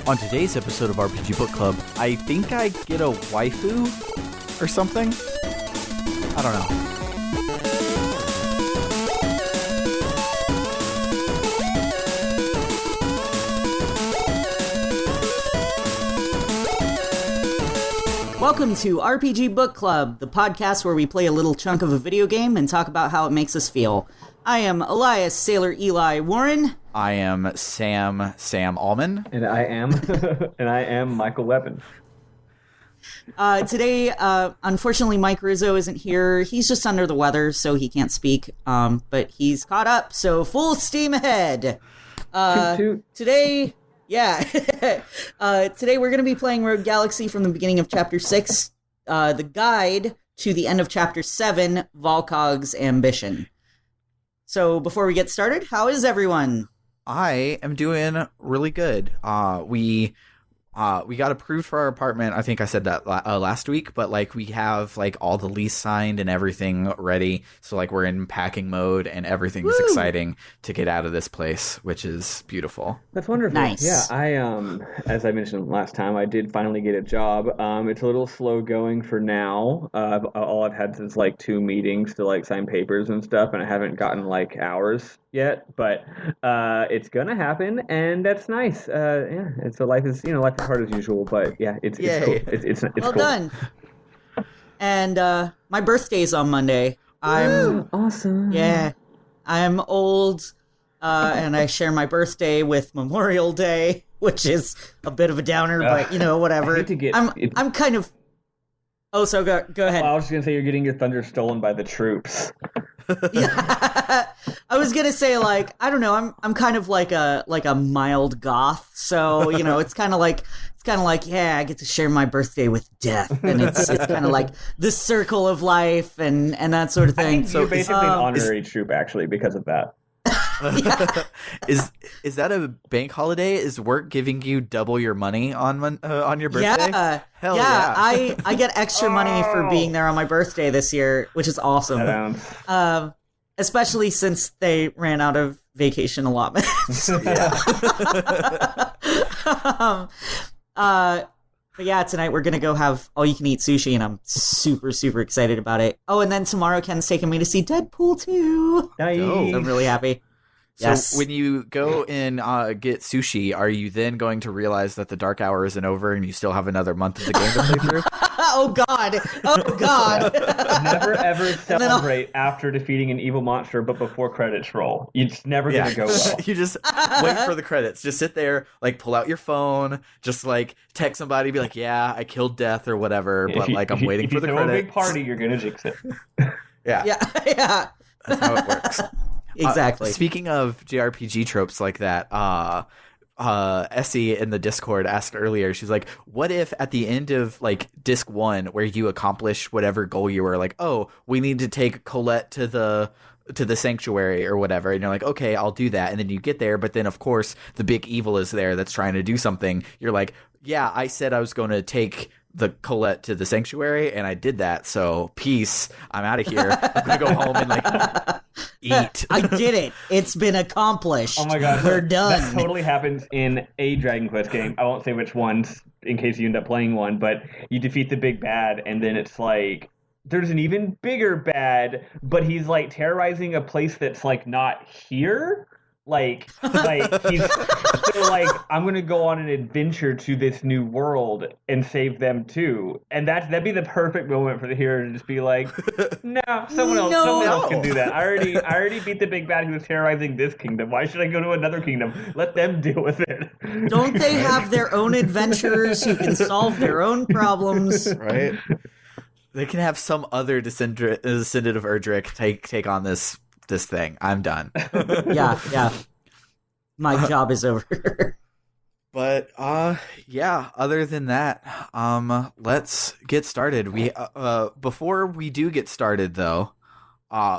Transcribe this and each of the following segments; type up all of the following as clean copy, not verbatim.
On today's episode of RPG Book Club, I think I get a waifu or something? I don't know. Welcome to RPG Book Club, the podcast where we play a little chunk of a video game and talk about how it makes us feel. I am Elias Sailor Eli Warren. I am Sam Allman. And I am Michael Levin. Today, unfortunately, Mike Rizzo isn't here. He's just under the weather, so he can't speak. But he's caught up, so full steam ahead. Today, today we're going to be playing Rogue Galaxy from the beginning of Chapter 6, the guide to the end of Chapter 7, Volkog's Ambition. So before we get started, how is everyone? I am doing really good. We got approved for our apartment. I think I said that last week, but like we have like all the lease signed and everything ready. So like we're in packing mode and everything's exciting to get out of this place, which is beautiful. That's wonderful. Nice. Yeah, I as I mentioned last time, I did finally get a job. It's a little slow going for now. All I've had is like 2 meetings to like sign papers and stuff, and I haven't gotten like hours yet, but it's gonna happen, and that's nice. And so life is hard as usual, but yeah, it's cool. It's well cool. done. And my birthday's on Monday. I'm awesome. Yeah, I'm old, and I share my birthday with Memorial Day, which is a bit of a downer, but whatever. I'm kind of. Oh, so go ahead. Well, I was just gonna say you're getting your thunder stolen by the troops. Yeah, I was gonna say like I don't know. I'm kind of like a mild goth, so it's kind of like yeah, I get to share my birthday with death, and it's kind of like the circle of life and that sort of thing. I think so you're basically an honorary troop actually because of that. Yeah. Is that a bank holiday? Is work giving you double your money on your birthday? Yeah, Hell yeah. I get extra money for being there on my birthday this year, which is awesome. Especially since they ran out of vacation allotments. But yeah, tonight we're gonna go have all-you-can-eat sushi, and I'm super, super excited about it. Oh, and then tomorrow Ken's taking me to see Deadpool 2. Nice. Oh. I'm really happy. So Yes. when you go and get sushi, are you then going to realize that the dark hour isn't over and you still have another month of the game to play through? Oh God! Never ever celebrate after defeating an evil monster, but before credits roll. It's never gonna go well. You just wait for the credits. Just sit there, like pull out your phone, just like text somebody, be like, "Yeah, I killed death" or whatever. But I'm waiting for the credits. If you throw a big party, you're gonna jinx it. Yeah. That's how it works. Exactly. Speaking of JRPG tropes like that, Essie in the Discord asked earlier, she's like, what if at the end of like disc 1 where you accomplish whatever goal you were like, oh, we need to take Colette to the sanctuary or whatever, and you're like, okay, I'll do that, and then you get there, but then of course the big evil is there that's trying to do something. You're like, yeah, I said I was going to take the Colette to the sanctuary, and I did that, so peace, I'm out of here. I'm gonna go home and like eat. I did it. It's been accomplished. Oh my god, we're done. That totally happens in a Dragon Quest game. I won't say which ones in case you end up playing one, but you defeat the big bad, and then it's like there's an even bigger bad, but he's like terrorizing a place that's like not here. Like he's so like, I'm gonna go on an adventure to this new world and save them too, and that'd be the perfect moment for the hero to just be like, no, someone else can do that. I already beat the big bad who was terrorizing this kingdom. Why should I go to another kingdom? Let them deal with it. Don't they have their own adventurers who can solve their own problems? Right? They can have some other descendant of Erdrick take on this thing. I'm done. Yeah. My job is over. But other than that, let's get started. We before we do get started though,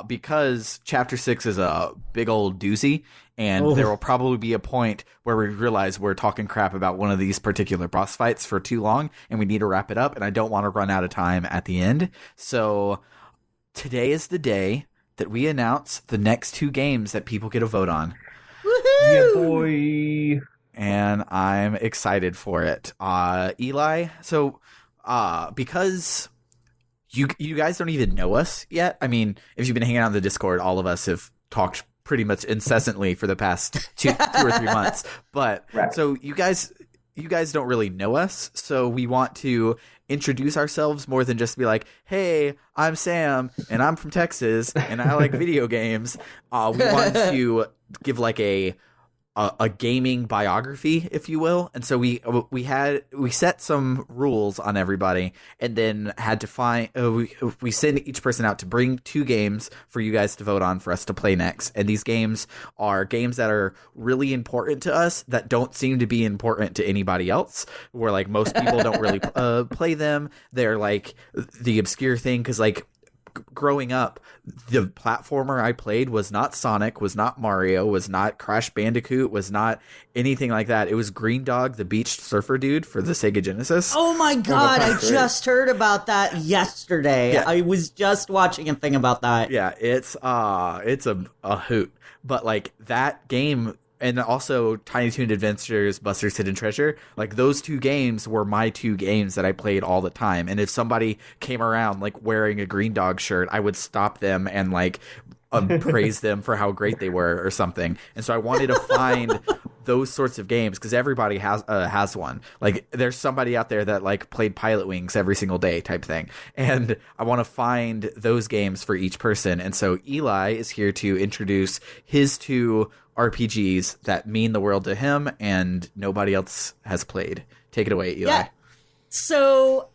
because chapter 6 is a big old doozy, and there will probably be a point where we realize we're talking crap about one of these particular boss fights for too long, and we need to wrap it up, and I don't want to run out of time at the end. So today is the day that we announce the next 2 games that people get a vote on. Woohoo! Yeah, boy. and I'm excited for it. Eli, so because you guys don't even know us yet. I mean, if you've been hanging out on the Discord, all of us have talked pretty much incessantly for the past two or 3 months. But right. So you guys don't really know us, so we want to introduce ourselves more than just be like, hey, I'm Sam and I'm from Texas and I like video games. We want to give like a gaming biography, if you will. And so we set some rules on everybody, and then had to find we send each person out to bring 2 games for you guys to vote on for us to play next. And these games are games that are really important to us that don't seem to be important to anybody else, where like most people don't really play them. They're like the obscure thing, because like growing up, the platformer I played was not Sonic, was not Mario, was not Crash Bandicoot, was not anything like that. It was Green Dog, the beached surfer dude for the Sega Genesis. Oh my god, I just heard about that yesterday. Yeah. I was just watching a thing about that. Yeah, it's a hoot. But like that game, and also Tiny Toon Adventures, Buster's Hidden Treasure, like those 2 games were my 2 games that I played all the time. And if somebody came around like wearing a Green Dog shirt, I would stop them and like praise them for how great they were or something. And so I wanted to find those sorts of games, because everybody has one. Like there's somebody out there that like played Pilot Wings every single day type thing. And I want to find those games for each person. And so Eli is here to introduce his 2 RPGs that mean the world to him and nobody else has played. Take it away, Eli. Yeah. So,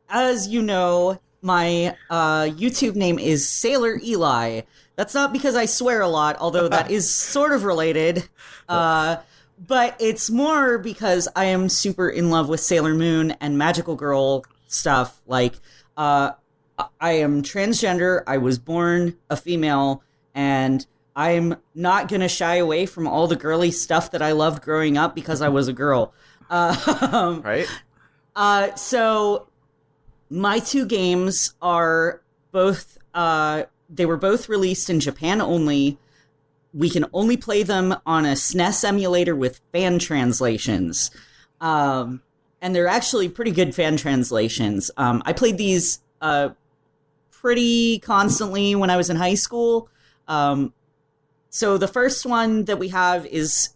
as you know, my YouTube name is Sailor Eli. That's not because I swear a lot, although that is sort of related. But it's more because I am super in love with Sailor Moon and magical girl stuff. Like, I am transgender. I was born a female, and I'm not going to shy away from all the girly stuff that I loved growing up because I was a girl. Right? So my 2 games are both, they were both released in Japan only. We can only play them on a SNES emulator with fan translations. And they're actually pretty good fan translations. I played these pretty constantly when I was in high school. So the first one that we have it's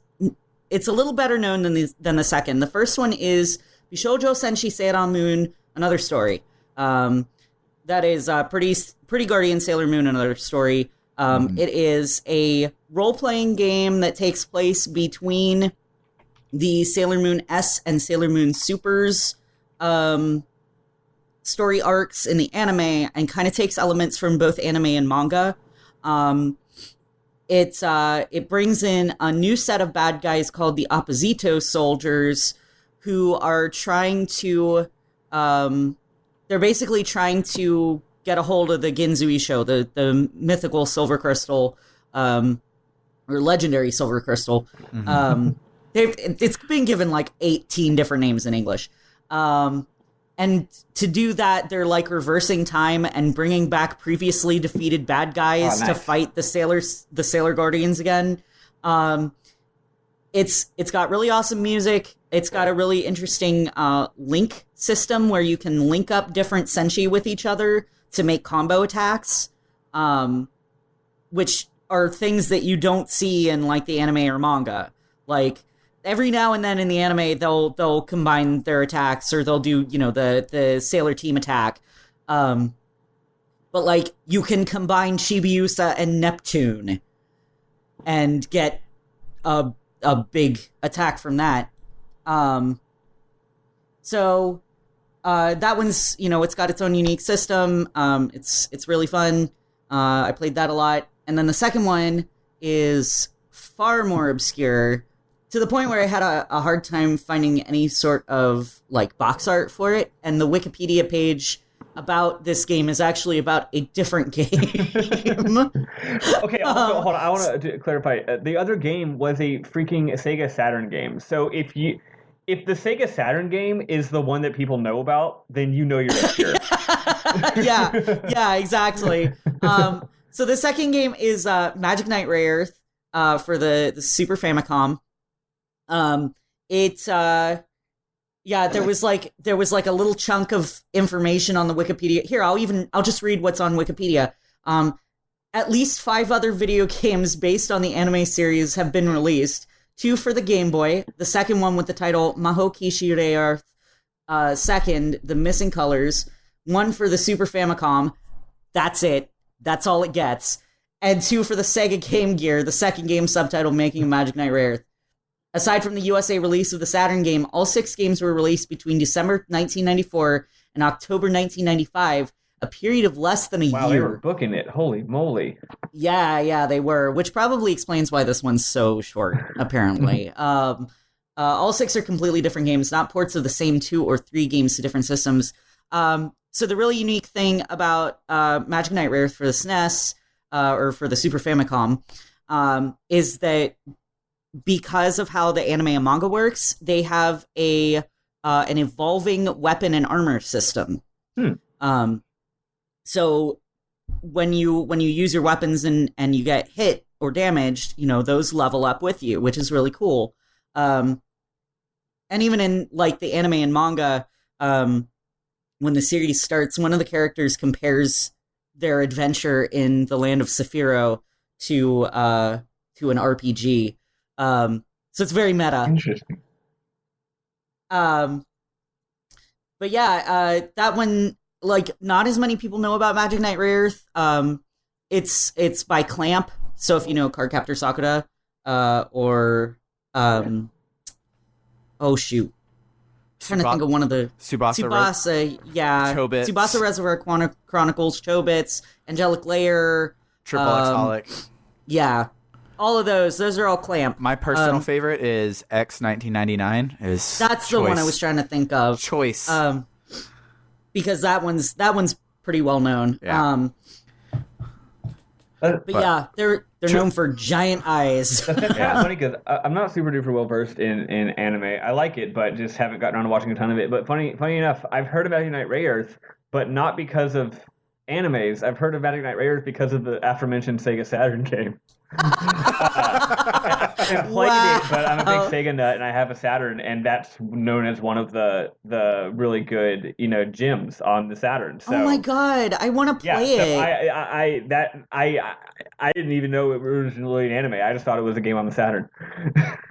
a little better known than the second. The first one is Bishoujo Senshi Seiran Moon, Another Story. That is Pretty Guardian Sailor Moon, Another Story. It is a role-playing game that takes place between the Sailor Moon S and Sailor Moon Supers story arcs in the anime, and kind of takes elements from both anime and manga. It brings in a new set of bad guys called the Opposito Soldiers, who are trying to, they're basically trying to get a hold of the Ginzui Show, the mythical silver crystal, or legendary silver crystal. Mm-hmm. It's been given like 18 different names in English. And to do that, they're like reversing time and bringing back previously defeated bad guys to fight the Sailor Guardians again. It's got really awesome music. It's got a really interesting link system where you can link up different senshi with each other to make combo attacks, which are things that you don't see in like the anime or manga. Like, every now and then in the anime, they'll combine their attacks, or they'll do, the Sailor Team attack. But like, you can combine Chibiusa and Neptune and get a big attack from that. So that one's, it's got its own unique system. It's really fun. I played that a lot. And then the second one is far more obscure, to the point where I had a hard time finding any sort of like box art for it. And the Wikipedia page about this game is actually about a different game. Okay, also, hold on. I want to clarify. The other game was a freaking Sega Saturn game. So if the Sega Saturn game is the one that people know about, then you're obscure. yeah, exactly. So the second game is Magic Knight Rayearth for the Super Famicom. It yeah, there was like a little chunk of information on the Wikipedia. Here, I'll just read what's on Wikipedia. At least 5 other video games based on the anime series have been released. 2 for the Game Boy, the second one with the title Maho Kishire Second, The Missing Colors, 1 for the Super Famicom. That's it. That's all it gets. And 2 for the Sega Game Gear, the second game subtitled Making of Magic Knight Rayearth. Aside from the USA release of the Saturn game, all 6 games were released between December 1994 and October 1995, a period of less than a year. Wow, they were booking it. Holy moly. Yeah, they were, which probably explains why this one's so short, apparently. All 6 are completely different games, not ports of the same 2 or 3 games to different systems. So the really unique thing about Magic Knight Rayearth for the SNES, or for the Super Famicom, is that because of how the anime and manga works, they have an evolving weapon and armor system. So when you use your weapons and you get hit or damaged, those level up with you, which is really cool. And even in like the anime and manga, when the series starts, one of the characters compares their adventure in the land of Saphiro to an RPG. So it's very meta. Interesting. But yeah, that one, like, not as many people know about Magic Knight Rayearth. It's by Clamp. So if you know Cardcaptor Sakura, or oh shoot, I'm trying to think of one of the Tsubasa, yeah, Chobits. Tsubasa Reservoir Chronicles, Chobits, Angelic Layer, Triple Xholic. Yeah, all of those are all Clamp. My personal favorite is X 1999. That's the one I was trying to think of. Choice. Because that one's pretty well known. Yeah. But yeah, they're known for giant eyes. Yeah, funny because I'm not super duper well versed in anime. I like it, but just haven't gotten around to watching a ton of it. But funny enough, I've heard of Magic Knight Rayearth, but not because of animes. I've heard of Magic Knight Rayearth because of the aforementioned Sega Saturn game. I haven't played it, but I'm a big Sega nut, and I have a Saturn, and that's known as one of the really good gems on the Saturn. So, oh my god, I want to play it. I didn't even know it was originally an anime. I just thought it was a game on the Saturn.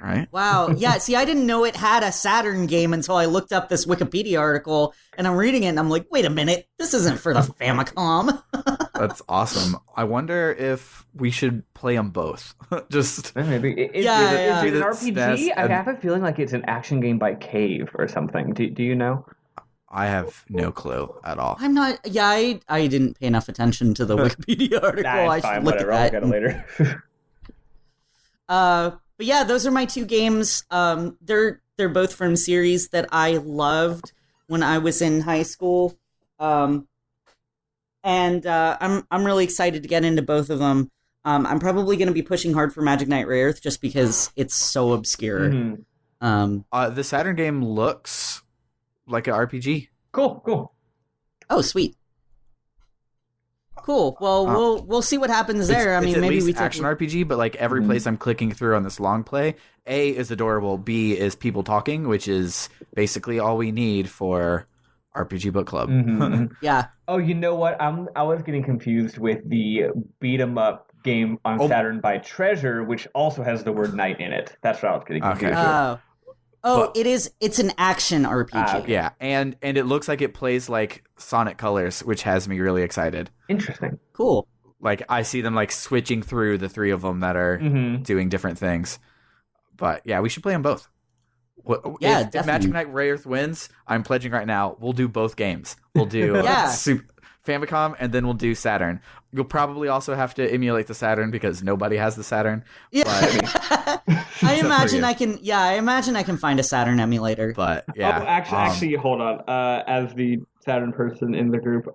Right? Wow. Yeah. See, I didn't know it had a Saturn game until I looked up this Wikipedia article, and I'm reading it, and I'm like, wait a minute, this isn't for the Famicom. That's awesome. I wonder if we should play them both. Just maybe. Is it an RPG? I have a feeling like it's an action game by Cave or something. Do you know? I have no clue at all. I'm not. Yeah, I didn't pay enough attention to the Wikipedia article. I should look whatever. At that. I'll look at it later. But yeah, those are my 2 games. They're both from series that I loved when I was in high school. And I'm really excited to get into both of them. I'm probably going to be pushing hard for Magic Knight Rayearth just because it's so obscure. Mm-hmm. The Saturn game looks like an RPG. Cool. Oh, sweet. Cool. Well, we'll see what happens there. It's maybe we action RPG, but like every place I'm clicking through on this long play, A is adorable, B is people talking, which is basically all we need for RPG Book Club. Mm-hmm. Yeah. Oh, you know what? I was getting confused with the beat 'em up game on Saturn by Treasure, which also has the word knight in it. That's what I was getting confused with. It's an action RPG. Okay. Yeah, and it looks like it plays like Sonic Colors, which has me really excited. Interesting. Cool. Like, I see them like switching through the 3 of them that are doing different things. But yeah, we should play them both. If Magic Knight Rayearth wins, I'm pledging right now, we'll do both games. We'll do Super Famicom, and then we'll do Saturn. You'll probably also have to emulate the Saturn because nobody has the Saturn. Yeah. But, I imagine I can find a Saturn emulator. But yeah. Oh, actually, hold on. As the Saturn person in the group,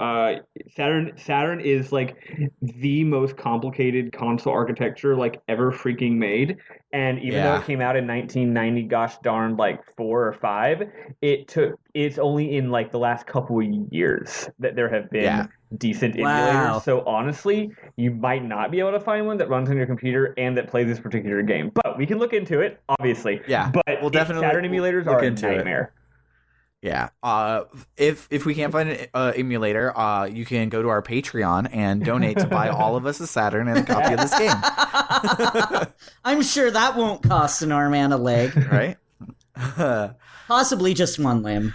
Saturn is like the most complicated console architecture like ever freaking made. And even though it came out in 1990, gosh darn, like 4 or 5, it's only in like the last couple of years that there have been decent emulators. So honestly, you might not be able to find one that runs on your computer and that plays this particular game. But we can look into it, obviously. Yeah, but we'll definitely Saturn emulators are a nightmare. Yeah. If we can't find an emulator, you can go to our Patreon and donate to buy all of us a Saturn and a copy of this game. I'm sure that won't cost an arm and a leg. Right? Possibly just one limb.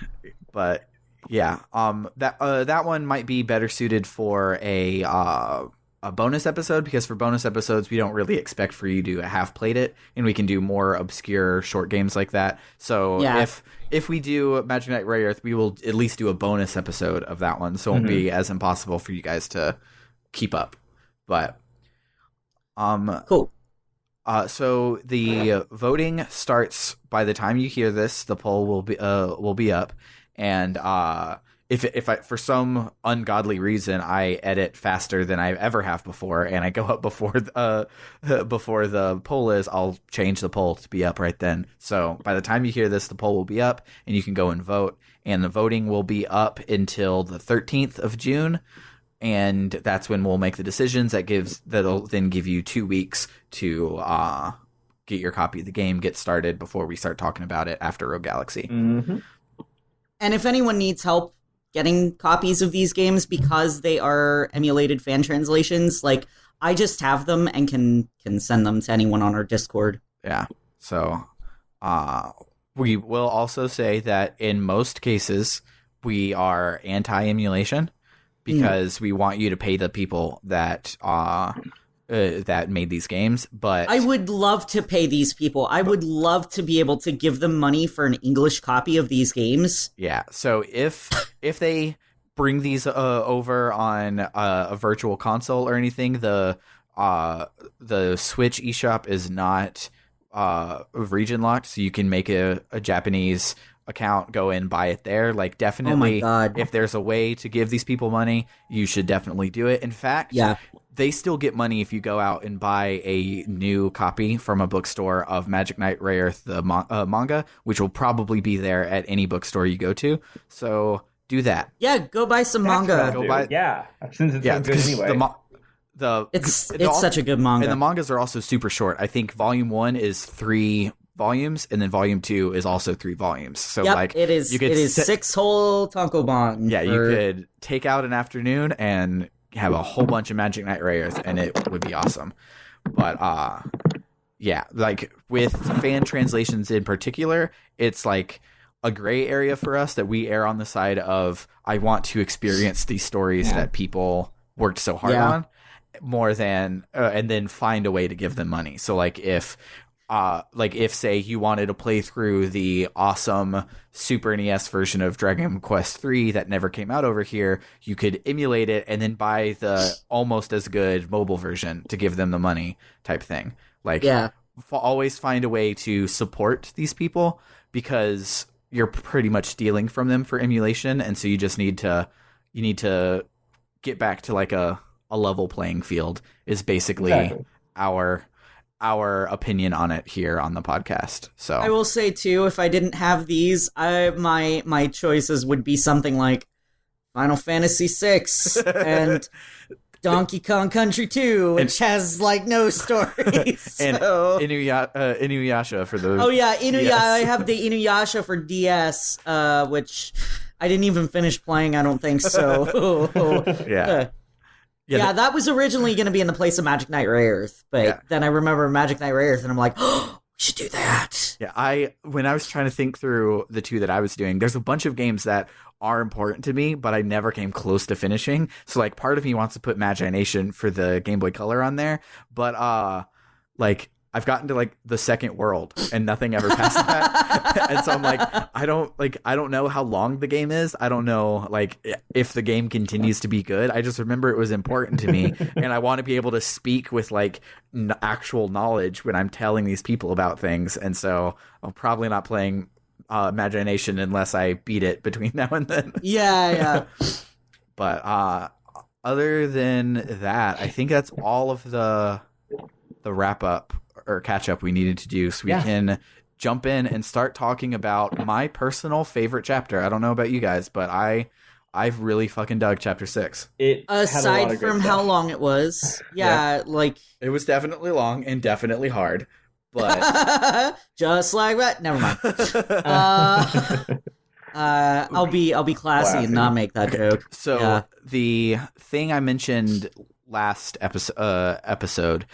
But yeah, that one might be better suited for a bonus episode, because for bonus episodes we don't really expect for you to have played it, and we can do more obscure short games like that. So if we do Magic Knight Ray Earth, we will at least do a bonus episode of that one, so it won't be as impossible for you guys to keep up. But cool. So the voting starts by the time you hear this. The poll will be up, and if I, for some ungodly reason, I edit faster than I ever have before, and I go up before the poll is, I'll change the poll to be up right then. So by the time you hear this, the poll will be up, and you can go and vote. And the voting will be up until the 13th of June, and that's when we'll make the decisions. That'll then give you 2 weeks to get your copy of the game, get started before we start talking about it after Rogue Galaxy. Mm-hmm. And if anyone needs help getting copies of these games because they are emulated fan translations, like, I just have them and can send them to anyone on our Discord. Yeah. So we will also say that in most cases we are anti-emulation, because we want you to pay the people that that made these games. But I would love to pay these people. I would love to be able to give them money for an English copy of these games. Yeah. So if they bring these over on a virtual console or anything, the Switch eShop is not region locked, so you can make a Japanese account, go in, buy it there. Like, definitely, oh my God, if there's a way to give these people money, you should definitely do it. In fact, they still get money if you go out and buy a new copy from a bookstore of Magic Knight Ray Earth, the manga, which will probably be there at any bookstore you go to. So do that. Yeah, go buy some manga. Go buy, since it's so good anyway. It's such a good manga. And the mangas are also super short. I think volume 1 is 3 volumes, and then volume 2 is also 3 volumes. So like, it is 6 whole tankobon. Yeah, you could take out an afternoon and have a whole bunch of Magic Knight Ray Earth, and it would be awesome. But yeah, like with fan translations in particular, it's like a gray area for us that we err on the side of, I want to experience these stories that people worked so hard on, more than and then find a way to give them money. So like if say you wanted to play through the awesome Super NES version of Dragon Quest III that never came out over here, you could emulate it and then buy the almost as good mobile version to give them the money, type thing. Like, always find a way to support these people, because you're pretty much stealing from them for emulation, and so you just need to get back to like a level playing field, is basically our opinion on it here on the podcast. So I will say too, if I didn't have these, my choices would be something like Final Fantasy VI and Donkey Kong Country 2, which has like no story. And Inuyasha for the I have the Inuyasha for DS, which I didn't even finish playing, I don't think so. Yeah, that was originally going to be in the place of Magic Knight Ray Earth, but then I remember Magic Knight Ray Earth, and I'm like, oh, we should do that. Yeah, when I was trying to think through the 2 that I was doing, there's a bunch of games that are important to me, but I never came close to finishing. So like, part of me wants to put Magination for the Game Boy Color on there, but like, I've gotten to like the second world and nothing ever past that. And so I'm like, I don't know how long the game is. I don't know like if the game continues to be good. I just remember it was important to me, and I want to be able to speak with like actual knowledge when I'm telling these people about things. And so I'm probably not playing Magination unless I beat it between now and then. Yeah. But other than that, I think that's all of the wrap up or catch up we needed to do, so we can jump in and start talking about my personal favorite chapter. I don't know about you guys, but I've really fucking dug chapter 6. Aside from how long it was, like it was definitely long and definitely hard, but just like that. Never mind. I'll be classy and not make that joke. So the thing I mentioned last episode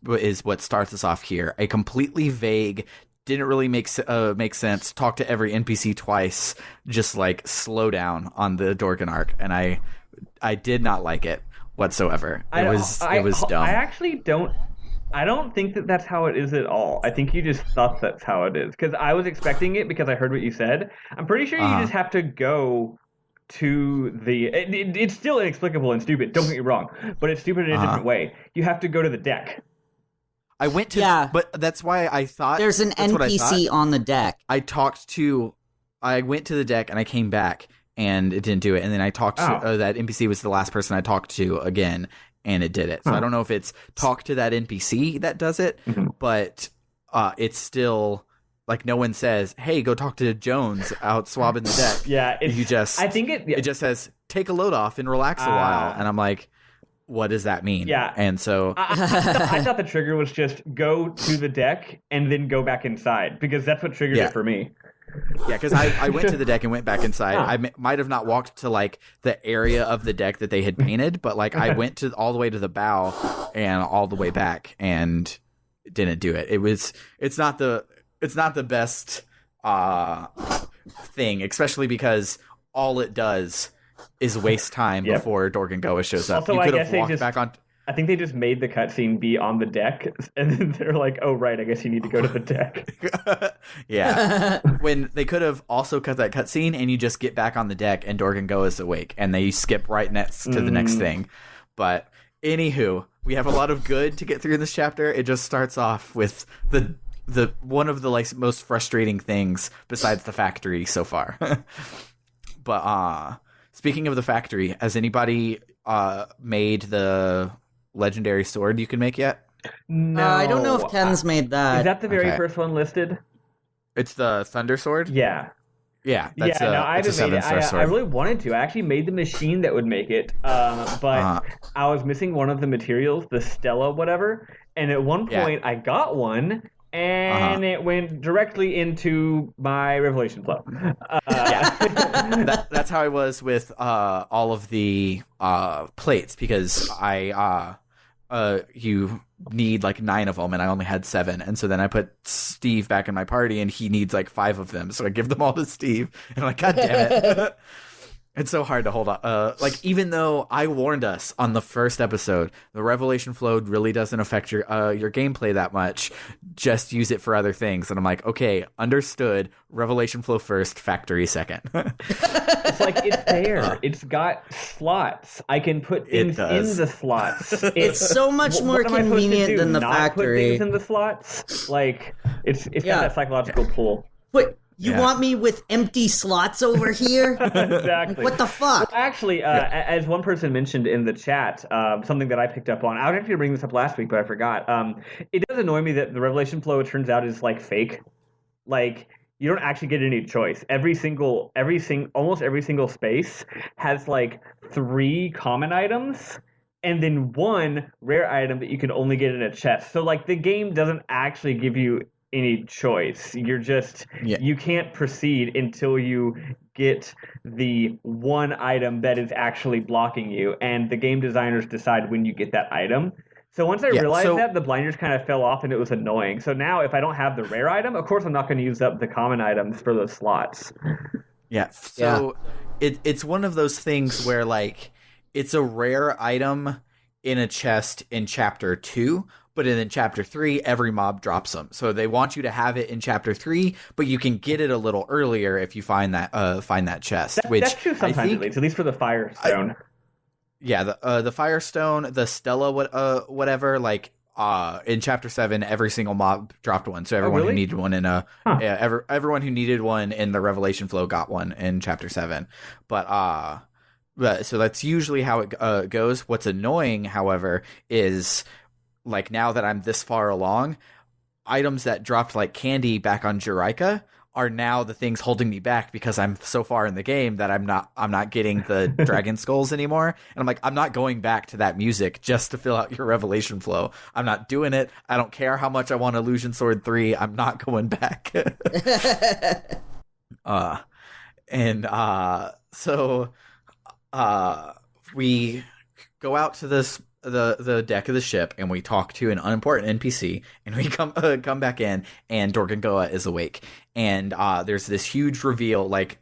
is what starts us off here. A completely vague, didn't really make sense, talk to every NPC twice, just like slow down on the Dorgenark, and I did not like it whatsoever. It was dumb. I actually don't. I don't think that that's how it is at all. I think you just thought that's how it is, because I was expecting it because I heard what you said. I'm pretty sure you just have to go to the... It's still inexplicable and stupid, don't get me wrong, but it's stupid in a different way. You have to go to the deck. I went to... But that's why I thought... There's an NPC on the deck. I went to the deck and I came back and it didn't do it. And then I talked to... that NPC was the last person I talked to again, and it did it. So I don't know if it's talk to that NPC that does it, but it's still... Like, no one says, hey, go talk to Jones out swabbing the deck. It just says, take a load off and relax a while. And I'm like, what does that mean? Yeah. And so... I thought the trigger was just go to the deck and then go back inside, because that's what triggered it for me. Yeah, because I went to the deck and went back inside. I might have not walked to, like, the area of the deck that they had painted, but, like, I went all the way to the bow and all the way back and didn't do it. It's not the best thing, especially because all it does is waste time before Dorgengoa shows up. Also, you could I have walked back on. I think they just made the cutscene be on the deck, and then they're like, "Oh, right, I guess you need to go to the deck." Yeah, when they could have also cut that cutscene, and you just get back on the deck, and Dorgengoa is awake, and they skip right next to the next thing. But anywho, we have a lot of good to get through in this chapter. It just starts off with the one of the like most frustrating things besides the factory so far. But speaking of the factory, has anybody made the legendary sword you can make yet? No, I don't know if Ken's made that. Is that the very first one listed? It's the Thunder Sword? Yeah. Yeah, that's no, I haven't made it. sword. I really wanted to. I actually made the machine that would make it, but I was missing one of the materials, the Stella whatever, and at one point I got one, and it went directly into my revelation flow. That's how I was with all of the plates, because you need like 9 of them, and I only had 7, and so then I put Steve back in my party, and he needs like 5 of them, so I give them all to Steve, and I'm like, God damn it. It's so hard to hold on. Like, even though I warned us on the first episode, the revelation flow really doesn't affect your gameplay that much. Just use it for other things. And I'm like, okay, understood. Revelation flow first, factory second. It's like, it's there. It's got slots. I can put things in the slots. It's so much more convenient than the factory. Put things in the slots. Like, it's got that psychological pull. What? You want me with empty slots over here? Exactly. Like, what the fuck? Well, actually, as one person mentioned in the chat, something that I picked up on, I was actually bringing this up last week, but I forgot. It does annoy me that the revelation flow, it turns out, is like fake. Like, you don't actually get any choice. Almost every single space has like 3 common items, and then 1 rare item that you can only get in a chest. So like, the game doesn't actually give you any choice. You're just you can't proceed until you get the 1 item that is actually blocking you, and the game designers decide when you get that item. So once I realized that, the blinders kind of fell off, and it was annoying. So now if I don't have the rare item, of course I'm not going to use up the common items for those slots. It's one of those things where like it's a rare item in a chest in chapter 2, but in chapter 3, every mob drops them. So they want you to have it in chapter 3, but you can get it a little earlier if you find that chest. That's true sometimes, at least for the Firestone. The Firestone, the Stella, whatever. Like in chapter 7, every single mob dropped one. So everyone who needed one everyone who needed one in the Revelation flow got one in chapter 7. But so that's usually how it goes. What's annoying, however, is like now that I'm this far along, items that dropped like candy back on Jiraika are now the things holding me back because I'm so far in the game that I'm not getting the dragon skulls anymore. And I'm like, I'm not going back to that music just to fill out your revelation flow. I'm not doing it. I don't care how much I want Illusion Sword 3. I'm not going back. So we go out to the deck of the ship and we talk to an unimportant NPC, and we come back in, and Dorgengoa is awake, and there's this huge reveal, like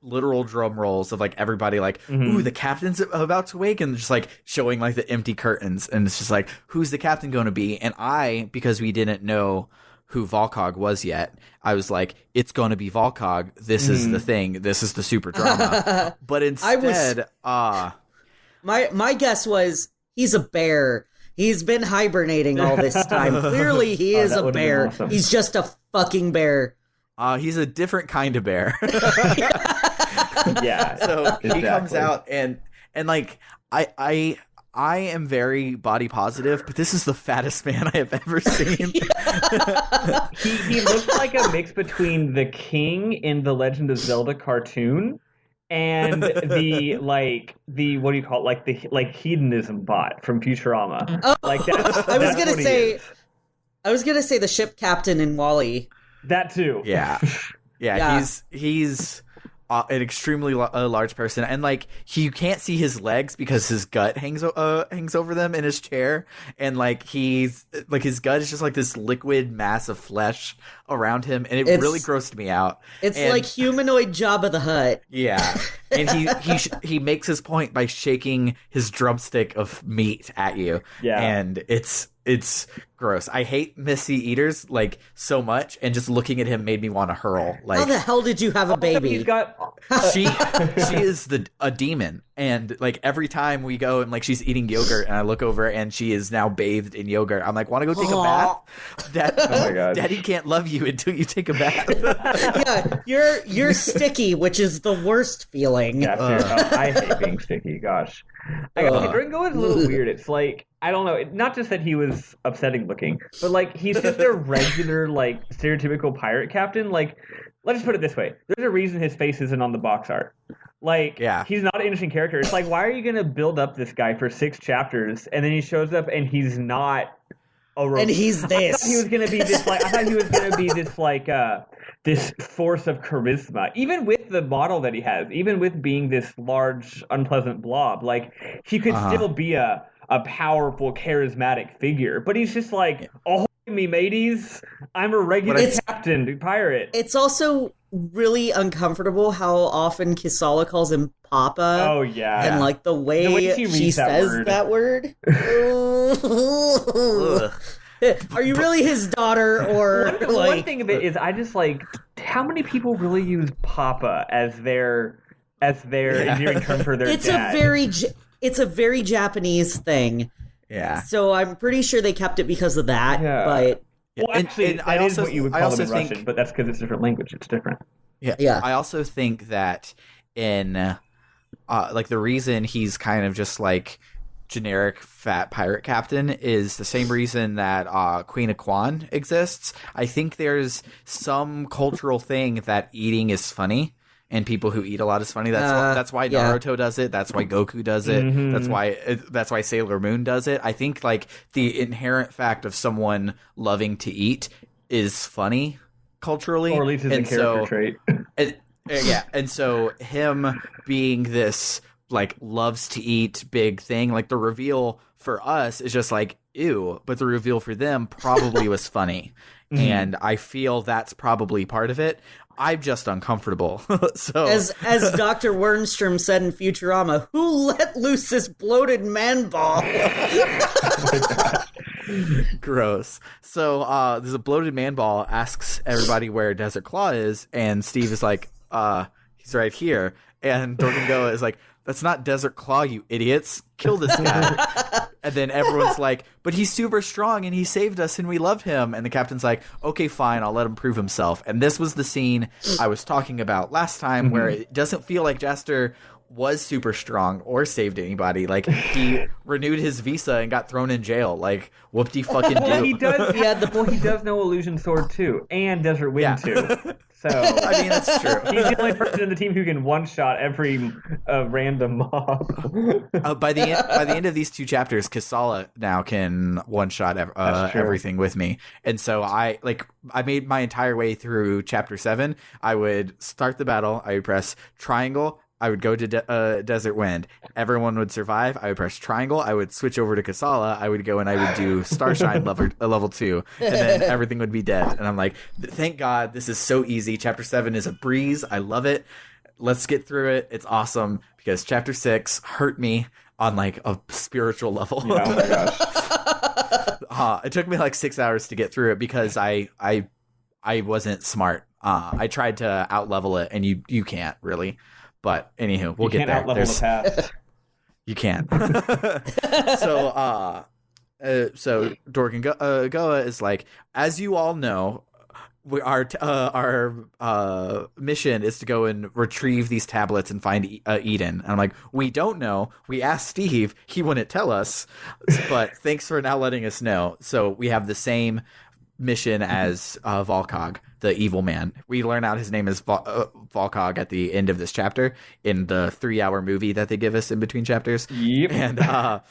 literal drum rolls of like everybody like, ooh, the captain's about to wake, and just like showing like the empty curtains, and it's just like, who's the captain going to be? And because we didn't know who Volcog was yet, I was like, it's going to be Volcog. This is the thing. This is the super drama. But instead, my guess was, he's a bear. He's been hibernating all this time. Clearly, he is a bear. Awesome. He's just a fucking bear. He's a different kind of bear. Yeah. So exactly. He comes out and like I am very body positive, but this is the fattest man I have ever seen. He looks like a mix between the king in the Legend of Zelda cartoon and the what do you call it, the hedonism bot from Futurama. Oh, like that's, I was gonna say the ship captain in WALL-E. That too. Yeah. He's an extremely large person, and like you can't see his legs because his gut hangs over them in his chair, and like he's like his gut is just like this liquid mass of flesh around him, and it's really grossed me out. It's like humanoid Jabba the Hutt. Yeah, and he makes his point by shaking his drumstick of meat at you. Yeah, and it's gross. I hate Missy Eaters like so much, and just looking at him made me want to hurl. Like, how the hell did you have a baby? He's got she is a demon, and like every time we go and like she's eating yogurt, and I look over and she is now bathed in yogurt. I'm like, want to go take a bath? Oh my God. Daddy can't love you until you take a bath. Yeah, you're sticky, which is the worst feeling. Yeah, I hate being sticky. Gosh. Dorgengoa is a little weird. It's like, I don't know, not just that he was upsetting looking, but like he's just a regular like stereotypical pirate captain. Like, let's just put it this way: there's a reason his face isn't on the box art. Like, he's not an interesting character. It's like, why are you going to build up this guy for 6 chapters and then he shows up and he's not and he's this. I thought he was going to be this like. I thought he was going to be this like this force of charisma. Even with the model that he has, even with being this large, unpleasant blob, like he could still be a powerful, charismatic figure. But he's just like, oh, me mateys, I'm a regular captain pirate. It's also really uncomfortable how often Kisala calls him Papa. Oh yeah, and like the way she says that word. Are you really his daughter, or one thing of it is, I just like, how many people really use Papa as their endearing term for their dad? It's a very Japanese thing. Yeah. So I'm pretty sure they kept it because of that. Yeah. But well, actually, that is what you would call them in Russian, but that's because it's a different language. It's different. Yeah. I also think that in like the reason he's kind of just like generic fat pirate captain is the same reason that Queen of Kwan exists. I think there's some cultural thing that eating is funny, and people who eat a lot is funny. That's why Naruto does it. That's why Goku does it. Mm-hmm. That's why Sailor Moon does it. I think like the inherent fact of someone loving to eat is funny culturally, or at least it's a character trait. And so him being this like loves to eat big thing, like the reveal for us is just like ew, but the reveal for them probably was funny. And I feel that's probably part of it. I'm just uncomfortable. So as Dr. Wernstrom said in Futurama, who let loose this bloated man ball? Oh my God. Gross. So there's a bloated man ball, asks everybody where Desert Claw is, and Steve is like, he's right here. And Dorgengoa is like, that's not Desert Claw, you idiots. Kill this guy. And then everyone's like, but he's super strong and he saved us and we love him. And the captain's like, okay, fine, I'll let him prove himself. And this was the scene I was talking about last time where it doesn't feel like Jaster was super strong or saved anybody. Like, he renewed his visa and got thrown in jail. Like, whoop-de-fucking-do. Well, he does know Illusion Sword too, and Desert Wind too. So I mean, that's true. He's the only person in the team who can one-shot every random mob. By the end of these 2 chapters, Kasala now can one-shot everything with me. And so I made my entire way through chapter 7. I would start the battle. I would press triangle. I would go to Desert Wind. Everyone would survive. I would press triangle. I would switch over to Kasala. I would go and I would do Starshine level 2. And then everything would be dead. And I'm like, thank God, this is so easy. Chapter 7 is a breeze. I love it. Let's get through it. It's awesome. Because chapter 6 hurt me on like a spiritual level. Yeah, oh my gosh. It took me like 6 hours to get through it because I wasn't smart. I tried to out-level it, and you can't really. But anywho, we'll get there. The past. You can't. So Dorgen Goa is like, as you all know, our mission is to go and retrieve these tablets and find Eden. And I'm like, we don't know. We asked Steve, he wouldn't tell us. But thanks for now letting us know. So we have the same mission as Volcog, the evil man. We learn out his name is Volcog at the end of this chapter in the 3-hour movie that they give us in between chapters. Yep.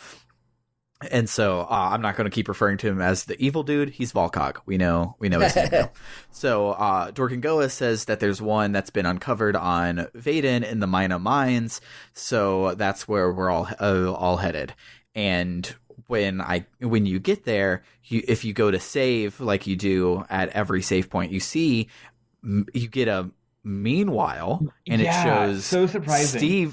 And so I'm not going to keep referring to him as the evil dude. He's Volcog. We know his name now. So Dorgen Goa says that there's one that's been uncovered on Vedan in the Mina mines. So that's where we're all headed. And when you get there, if you go to save like you do at every save point you get a meanwhile, and it shows so surprising.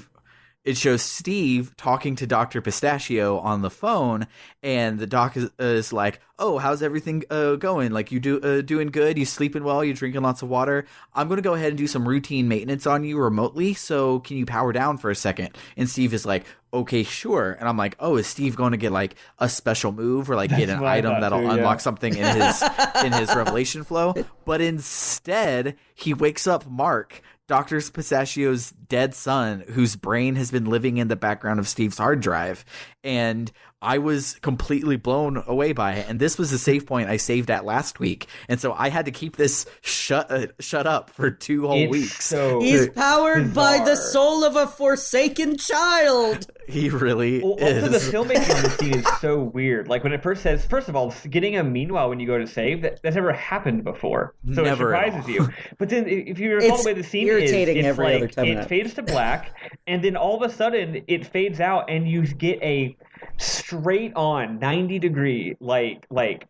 It shows Steve talking to Dr. Pistachio on the phone, and the doc is like, "Oh, how's everything going? Like, you doing good? You sleeping well? You drinking lots of water? I'm going to go ahead and do some routine maintenance on you remotely, so can you power down for a second?" And Steve is like, "Okay, sure." And I'm like, "Oh, is Steve going to get like a special move or like get an item that'll unlock something in his revelation flow?" But instead, he wakes up Mark, Dr. Pistachio's dead son, whose brain has been living in the background of Steve's hard drive. And I was completely blown away by it. And this was the save point I saved at last week. And so I had to keep this shut up for 2 whole weeks. So he's powered by the soul of a forsaken child. He really is. Also, the filmmaking on the scene is so weird. Like, when it first says, first of all, getting a meanwhile when you go to save, that's never happened before. So never it surprises you. But then, if you recall the way the scene is, it's every like, other time it fades to black, and then all of a sudden, it fades out, and you get a straight on 90-degree, like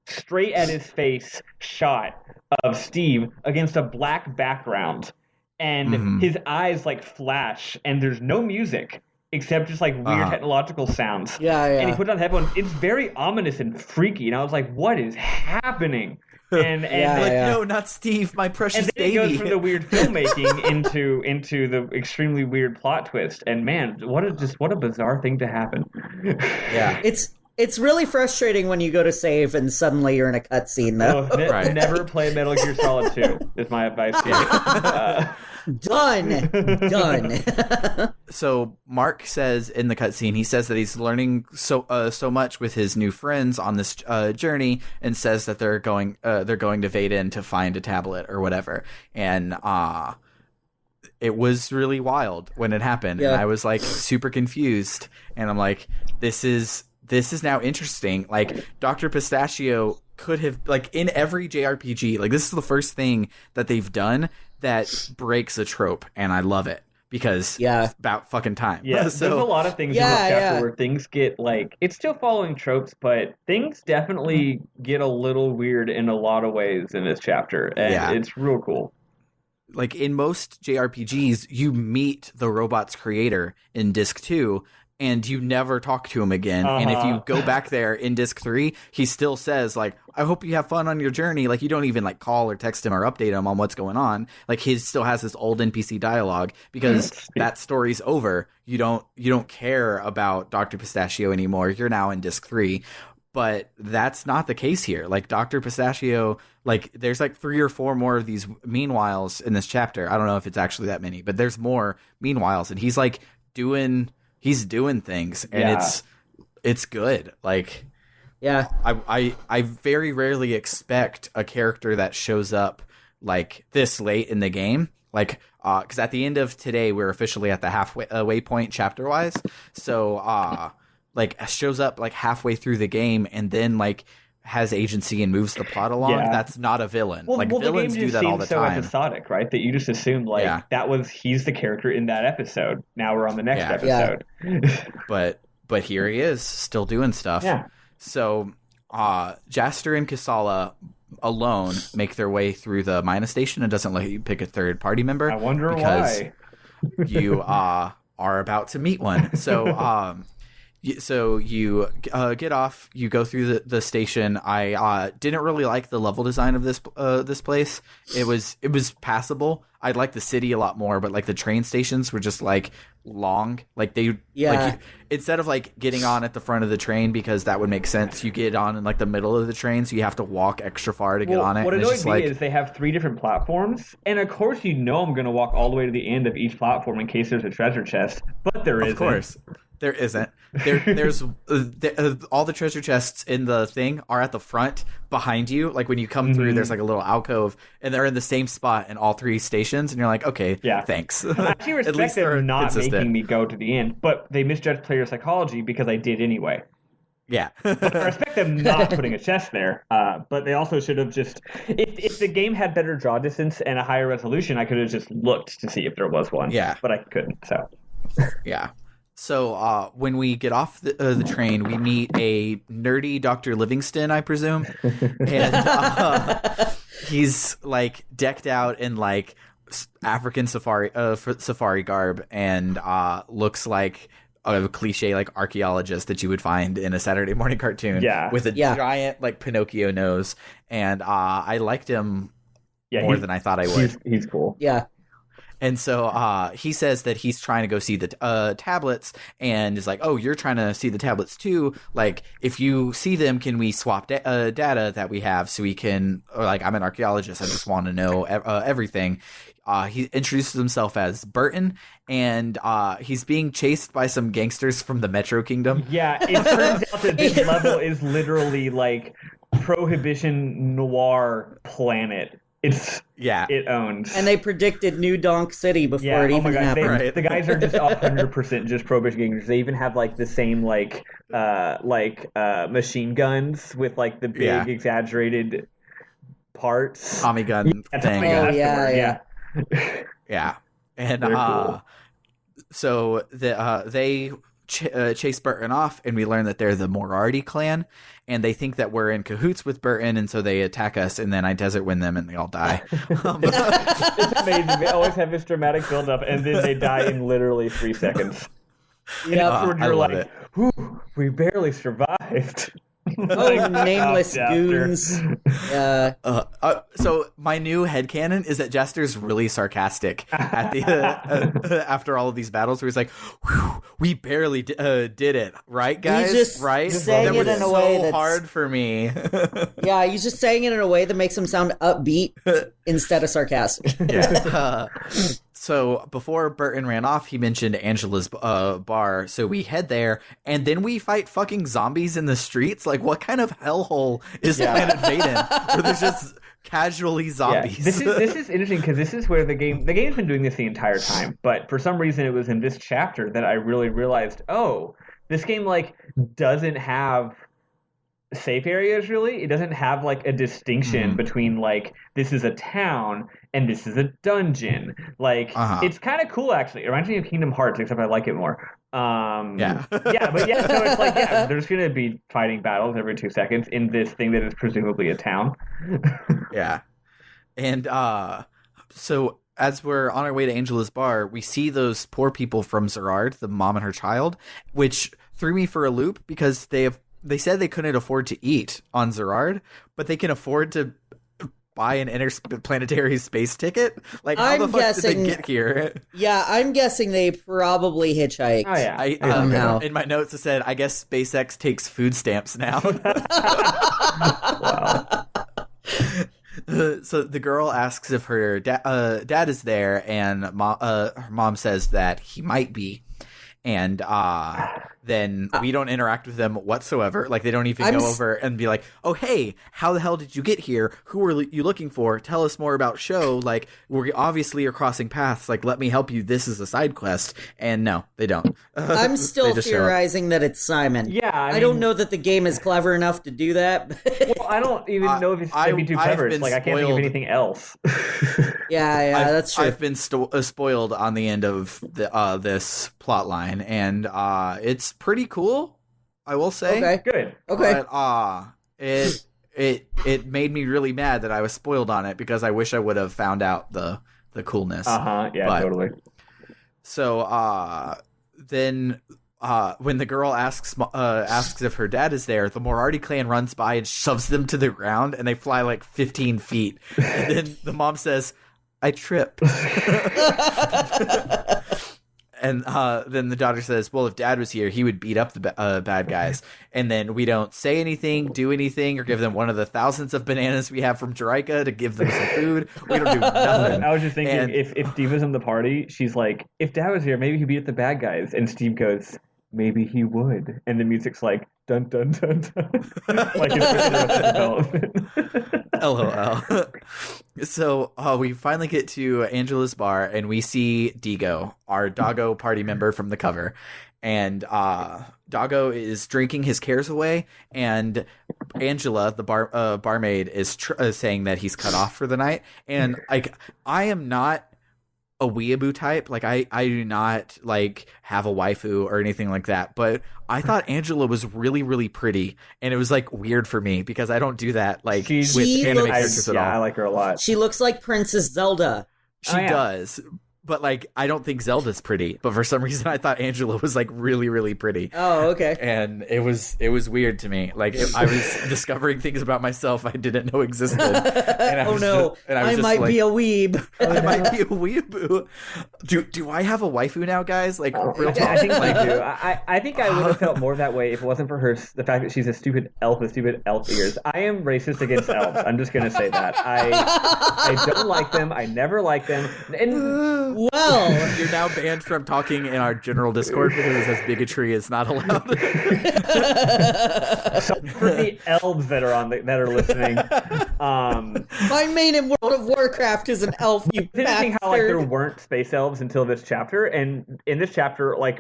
straight at his face shot of Steve against a black background, and his eyes like flash, and there's no music except just like weird technological sounds. Yeah. And he puts on headphones. It's very ominous and freaky, and I was like, "What is happening?" And no, not Steve, my precious baby. And then it goes from the weird filmmaking into the extremely weird plot twist. And man, what a bizarre thing to happen. Yeah, it's really frustrating when you go to save and suddenly you're in a cutscene, though. Never play Metal Gear Solid 2 is my advice to you. Done. So Mark says in the cutscene, he says that he's learning so much with his new friends on this journey, and says that they're going to Vedan to find a tablet or whatever. And it was really wild when it happened, and I was like super confused. And I'm like, this is now interesting. Like, Dr. Pistachio could have, like, in every JRPG, like, this is the first thing that they've done that breaks a trope, and I love it because it's about fucking time. Yeah, so, there's a lot of things in this chapter where things get, like, it's still following tropes, but things definitely get a little weird in a lot of ways in this chapter, and it's real cool. Like, in most JRPGs, you meet the robot's creator in Disc 2, and you never talk to him again. And if you go back there in Disc 3, he still says, like, "I hope you have fun on your journey." Like, you don't even, like, call or text him or update him on what's going on. Like, he still has this old NPC dialogue because that story's over. You don't care about Dr. Pistachio anymore. You're now in Disc 3. But that's not the case here. Like Dr. Pistachio, like there's like 3 or 4 more of these meanwhiles in this chapter. I don't know if it's actually that many, but there's more meanwhiles, and he's like doing things, and it's good. Like, yeah, I very rarely expect a character that shows up like this late in the game. Like, because at the end of today, we're officially at the halfway point chapter wise. So, like shows up like halfway through the game and then like has agency and moves the plot along. Yeah. That's not a villain. Well, villains do that all the time. Episodic, right? That you just assumed like he's the character in that episode. Now we're on the next episode. Yeah. but here he is still doing stuff. Yeah. So Jaster and Kasala alone make their way through the Mina station and doesn't let you pick a third party member. I wonder because why. You are about to meet one. So you get off, you go through the station. I didn't really like the level design of this place. It was passable. I liked the city a lot more, but like the train stations were just like long. Like instead of like getting on at the front of the train, because that would make sense, you get on in like the middle of the train, so you have to walk extra far to get on it. What annoyed me is they have 3 different platforms, and of course I'm going to walk all the way to the end of each platform in case there's a treasure chest, but there isn't. Of course. There isn't. There's all the treasure chests in the thing are at the front behind you. Like when you come through, there's like a little alcove, and they're in the same spot in all 3 stations. And you're like, okay, thanks. I actually respect them not making me go to the end, but they misjudged player psychology because I did anyway. Yeah. But I respect them not putting a chest there. But they also should have just, if the game had better draw distance and a higher resolution, I could have just looked to see if there was one. Yeah. But I couldn't. So. Yeah. So when we get off the train, we meet a nerdy Dr. Livingston, I presume, and he's like decked out in like African safari garb and looks like a cliche like archaeologist that you would find in a Saturday morning cartoon, with a giant like Pinocchio nose. And I liked him more than I thought I would. He's cool. Yeah. And so he says that he's trying to go see the tablets, and is like, oh, you're trying to see the tablets too? Like, if you see them, can we swap data that we have so we can, or like, I'm an archaeologist, I just want to know everything. He introduces himself as Burton, and he's being chased by some gangsters from the Metro Kingdom. Yeah, it turns out that this level is literally like Prohibition Noir planet. It owns. And they predicted New Donk City before it even happened. The guys are just 100% just prohibition gangsters. They even have like the same like machine guns with like the big exaggerated parts. Tommy gun thing. Yeah. And cool. So they chase Burton off, and we learn that they're the Moriarty clan, and they think that we're in cahoots with Burton, and so they attack us, and then I desert win them, and they all die. It's amazing. They always have this dramatic build-up, and then they die in literally 3 seconds. And afterward, you're like, we barely survived. Oh, nameless goons. So my new headcanon is that Jester's really sarcastic at the after all of these battles, where he's like, we barely did it, right, guys? He's just saying it in a way that's hard for me. Yeah, he's just saying it in a way that makes him sound upbeat instead of sarcastic. Yeah. So before Burton ran off, he mentioned Angela's bar. So we head there, and then we fight fucking zombies in the streets. Like, what kind of hellhole is Planet Vedan, where there's just casually zombies? Yeah. This is interesting, because this is where the game's been doing this the entire time. But for some reason, it was in this chapter that I really realized, oh, this game like doesn't have safe areas. Really, it doesn't have like a distinction between like this is a town and this is a dungeon. Like it's kind of cool, actually. It reminds me of Kingdom Hearts, except I like it more. So it's like there's gonna be fighting battles every 2 seconds in this thing that is presumably a town. And so as we're on our way to Angela's bar, we see those poor people from Zerard, the mom and her child, which threw me for a loop, because they said they couldn't afford to eat on Zerard, but they can afford to buy an interplanetary space ticket? Like, how the fuck did they get here? Yeah, I'm guessing they probably hitchhiked. Oh yeah. In my notes it said, I guess SpaceX takes food stamps now. Wow. So the girl asks if her dad is there, and her mom says that he might be. And then we don't interact with them whatsoever. Like, they don't even go over and be like, oh, hey, how the hell did you get here? Who are you looking for? Tell us more about show. Like, we obviously are crossing paths. Like, let me help you. This is a side quest. And no, they don't. I'm still theorizing that it's Simon. Yeah. I don't know that the game is clever enough to do that. Well, I don't even know if it's going to be too clever. It's like, I can't think of anything else. Yeah, that's true. I've been spoiled on the end of this plot line, and it's pretty cool, I will say. Okay, good. Okay, but it made me really mad that I was spoiled on it, because I wish I would have found out the coolness. Yeah, totally. So then when the girl asks if her dad is there, the Moriarty clan runs by and shoves them to the ground, and they fly like 15 feet. And then the mom says, I tripped. And then the daughter says, well, if Dad was here, he would beat up the bad guys. And then we don't say anything, do anything, or give them one of the thousands of bananas we have from Jerica to give them some food. We don't do nothing. I was just thinking, if Steve was in the party, she's like, if Dad was here, maybe he'd beat up the bad guys. And Steve goes, maybe he would. And the music's like, dun, dun, dun, dun. Like it's development. LOL. So we finally get to Angela's bar, and we see Digo, our doggo party member from the cover. And Doggo is drinking his cares away, and Angela, the barmaid, is saying that he's cut off for the night. And like, I am not a weeaboo type. Like, I do not like have a waifu or anything like that, but I thought Angela was really, really pretty, and it was like weird for me because I don't do that like with anime characters at all. I like her a lot. She looks like Princess Zelda. She does. But, like, I don't think Zelda's pretty. But for some reason, I thought Angela was, like, really, really pretty. Oh, okay. And it was weird to me. Like, I was discovering things about myself I didn't know existed. And I might be a weeb. I might be a weeaboo. Do I have a waifu now, guys? Like, real talk? I think I do. I think I would have felt more that way if it wasn't for the fact that she's a stupid elf with stupid elf ears. I am racist against elves. I'm just going to say that. I don't like them. I never liked them. And... Well, you're now banned from talking in our general Discord because it says bigotry is not allowed. So for the elves that are listening, my main in World of Warcraft is an elf. You it's interesting how like there weren't space elves until this chapter, and in this chapter, like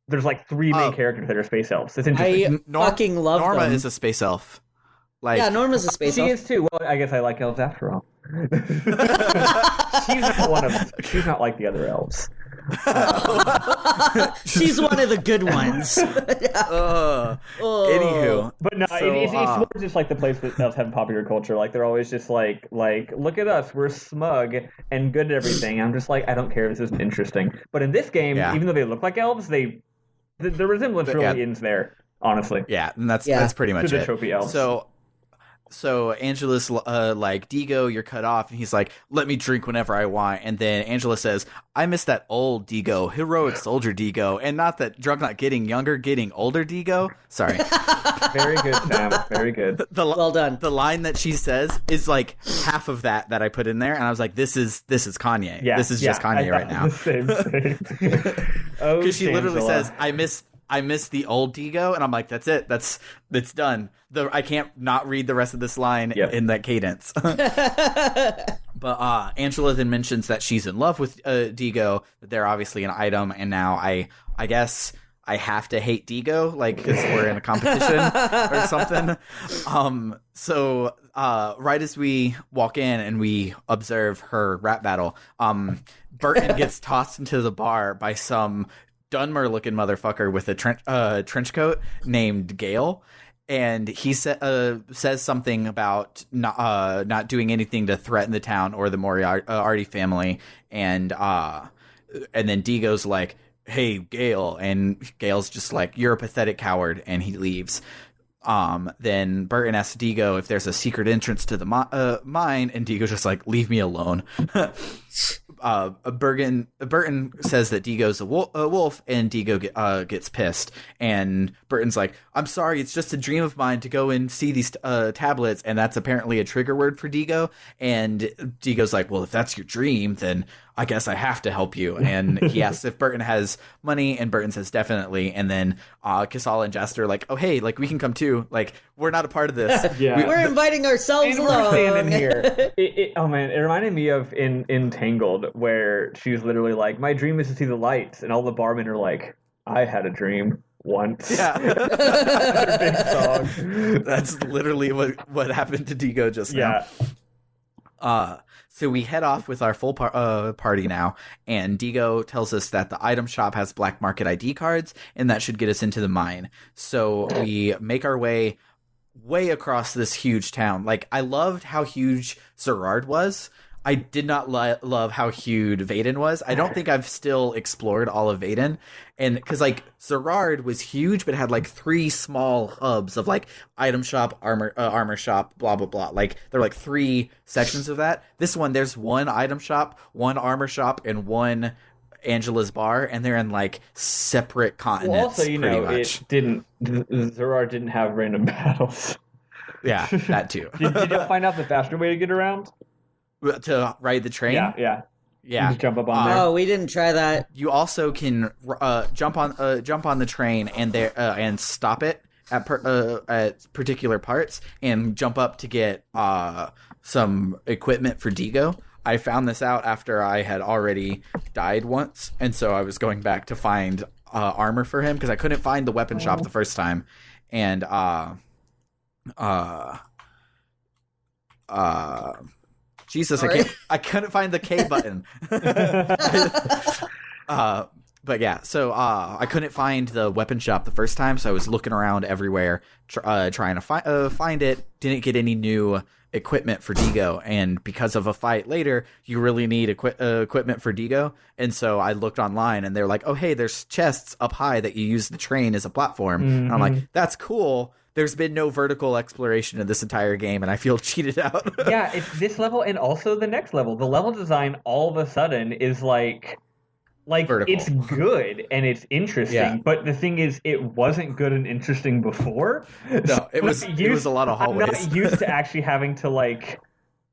there's like three main characters that are space elves. It's interesting. I fucking love Norma them. is a space elf. Like, yeah, Norma's a space elf. She is too. Well, I guess I like elves after all. She's not like the other elves. She's one of the good ones. Anywho, but no, it's more just like the place that elves have in popular culture. Like they're always just like look at us, we're smug and good at everything. I'm just like, I don't care. This isn't interesting. But in this game, even though they look like elves, the resemblance really ends there. Honestly, yeah, and that's pretty much the it. Trophy elves. So Angela's like, Digo, you're cut off. And he's like, let me drink whenever I want. And then Angela says, I miss that old Digo, heroic soldier Digo. And not that drunk, not getting younger, getting older Digo. Sorry. Very good, Sam. Very good. Well done. The line that she says is like half of that I put in there. And I was like, this is Kanye. Yeah, this is just Kanye right now. Same. Because she literally says, I miss the old Digo, and I'm like, that's it. It's done. I can't not read the rest of this line in that cadence. But Angela then mentions that she's in love with Digo, that they're obviously an item, and now I guess I have to hate Digo, like, because we're in a competition or something. So right as we walk in and we observe her rap battle, Burton gets tossed into the bar by some Dunmer-looking motherfucker with a trench coat named Gale, and he says something about not doing anything to threaten the town or the Moriarty family, and then Digo's like, "Hey, Gale," and Gale's just like, "You're a pathetic coward," and he leaves. Then Burton asks Digo if there's a secret entrance to the mine, and Digo's just like, leave me alone. Burton says that Digo's a wolf, and Digo gets pissed. And Burton's like, I'm sorry, it's just a dream of mine to go and see these tablets, and that's apparently a trigger word for Digo. And Digo's like, well, if that's your dream, then I guess I have to help you. And he asks if Burton has money, and Burton says definitely. And then Casala and Jester are like, oh, hey, like, we can come too. Like, we're not a part of this. Yeah. We're inviting ourselves and along. we're standing here. Oh, man, it reminded me of in Entangled, where she's literally like, my dream is to see the lights. And all the barmen are like, I had a dream once. Yeah. Big song. That's literally what happened to Digo just now. Yeah. So we head off with our full party now, and Digo tells us that the item shop has black market ID cards, and that should get us into the mine. So we make our way across this huge town. Like, I loved how huge Zerard was. I did not love how huge Vedan was. I don't think I've still explored all of Vedan. And because, like, Zerard was huge, but had, like, 3 small hubs of, like, item shop, armor shop, blah, blah, blah. Like, there are, like, 3 sections of that. This one, there's 1 item shop, 1 armor shop, and 1 Angela's bar, and they're in, like, separate continents. Well, also, you know, much. Zerard didn't have random battles. Yeah, that too. Did you find out the faster way to get around? To ride the train? Yeah. Yeah. Just jump up on there. Oh, we didn't try that. You also can jump on the train and stop it at particular parts and jump up to get some equipment for Digo. I found this out after I had already died once, and so I was going back to find armor for him because I couldn't find the weapon shop the first time, and Jesus, I couldn't find the K button. But yeah, so I couldn't find the weapon shop the first time, so I was looking around everywhere trying to find it. Didn't get any new equipment for Digo, and because of a fight later, you really need equipment for Digo. And so I looked online, and they're like, "Oh, hey, there's chests up high that you use the train as a platform." Mm-hmm. And I'm like, "That's cool." There's been no vertical exploration in this entire game, and I feel cheated out. Yeah, it's this level and also the next level. The level design all of a sudden is like vertical. It's good and it's interesting, but the thing is, it wasn't good and interesting before. No, it was a lot of hallways. I'm not used to actually having to like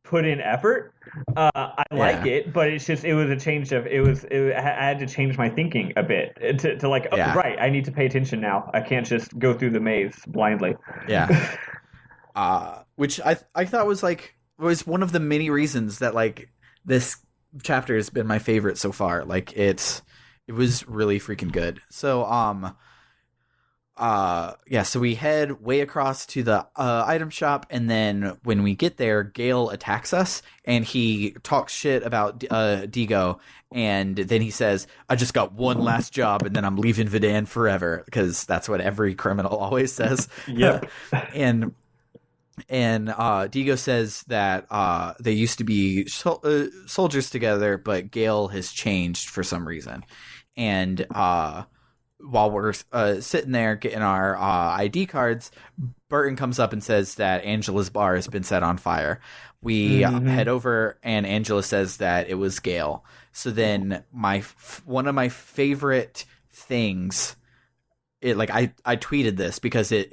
put in effort. I like it, but it's just, it was a change of, I had to change my thinking a bit to like, oh, right, I need to pay attention now. I can't just go through the maze blindly. Yeah. Which I thought was one of the many reasons that like this chapter has been my favorite so far. Like it was really freaking good. So, so we head way across to the item shop, and then when we get there, Gale attacks us, and he talks shit about Digo, and then he says, I just got one last job, and then I'm leaving Vedan forever, because that's what every criminal always says. Yep. And Digo says that they used to be soldiers together, but Gale has changed for some reason. And while we're sitting there getting our ID cards, Burton comes up and says that Angela's bar has been set on fire. We head over, and Angela says that it was Gale. So then one of my favorite things, I tweeted this because it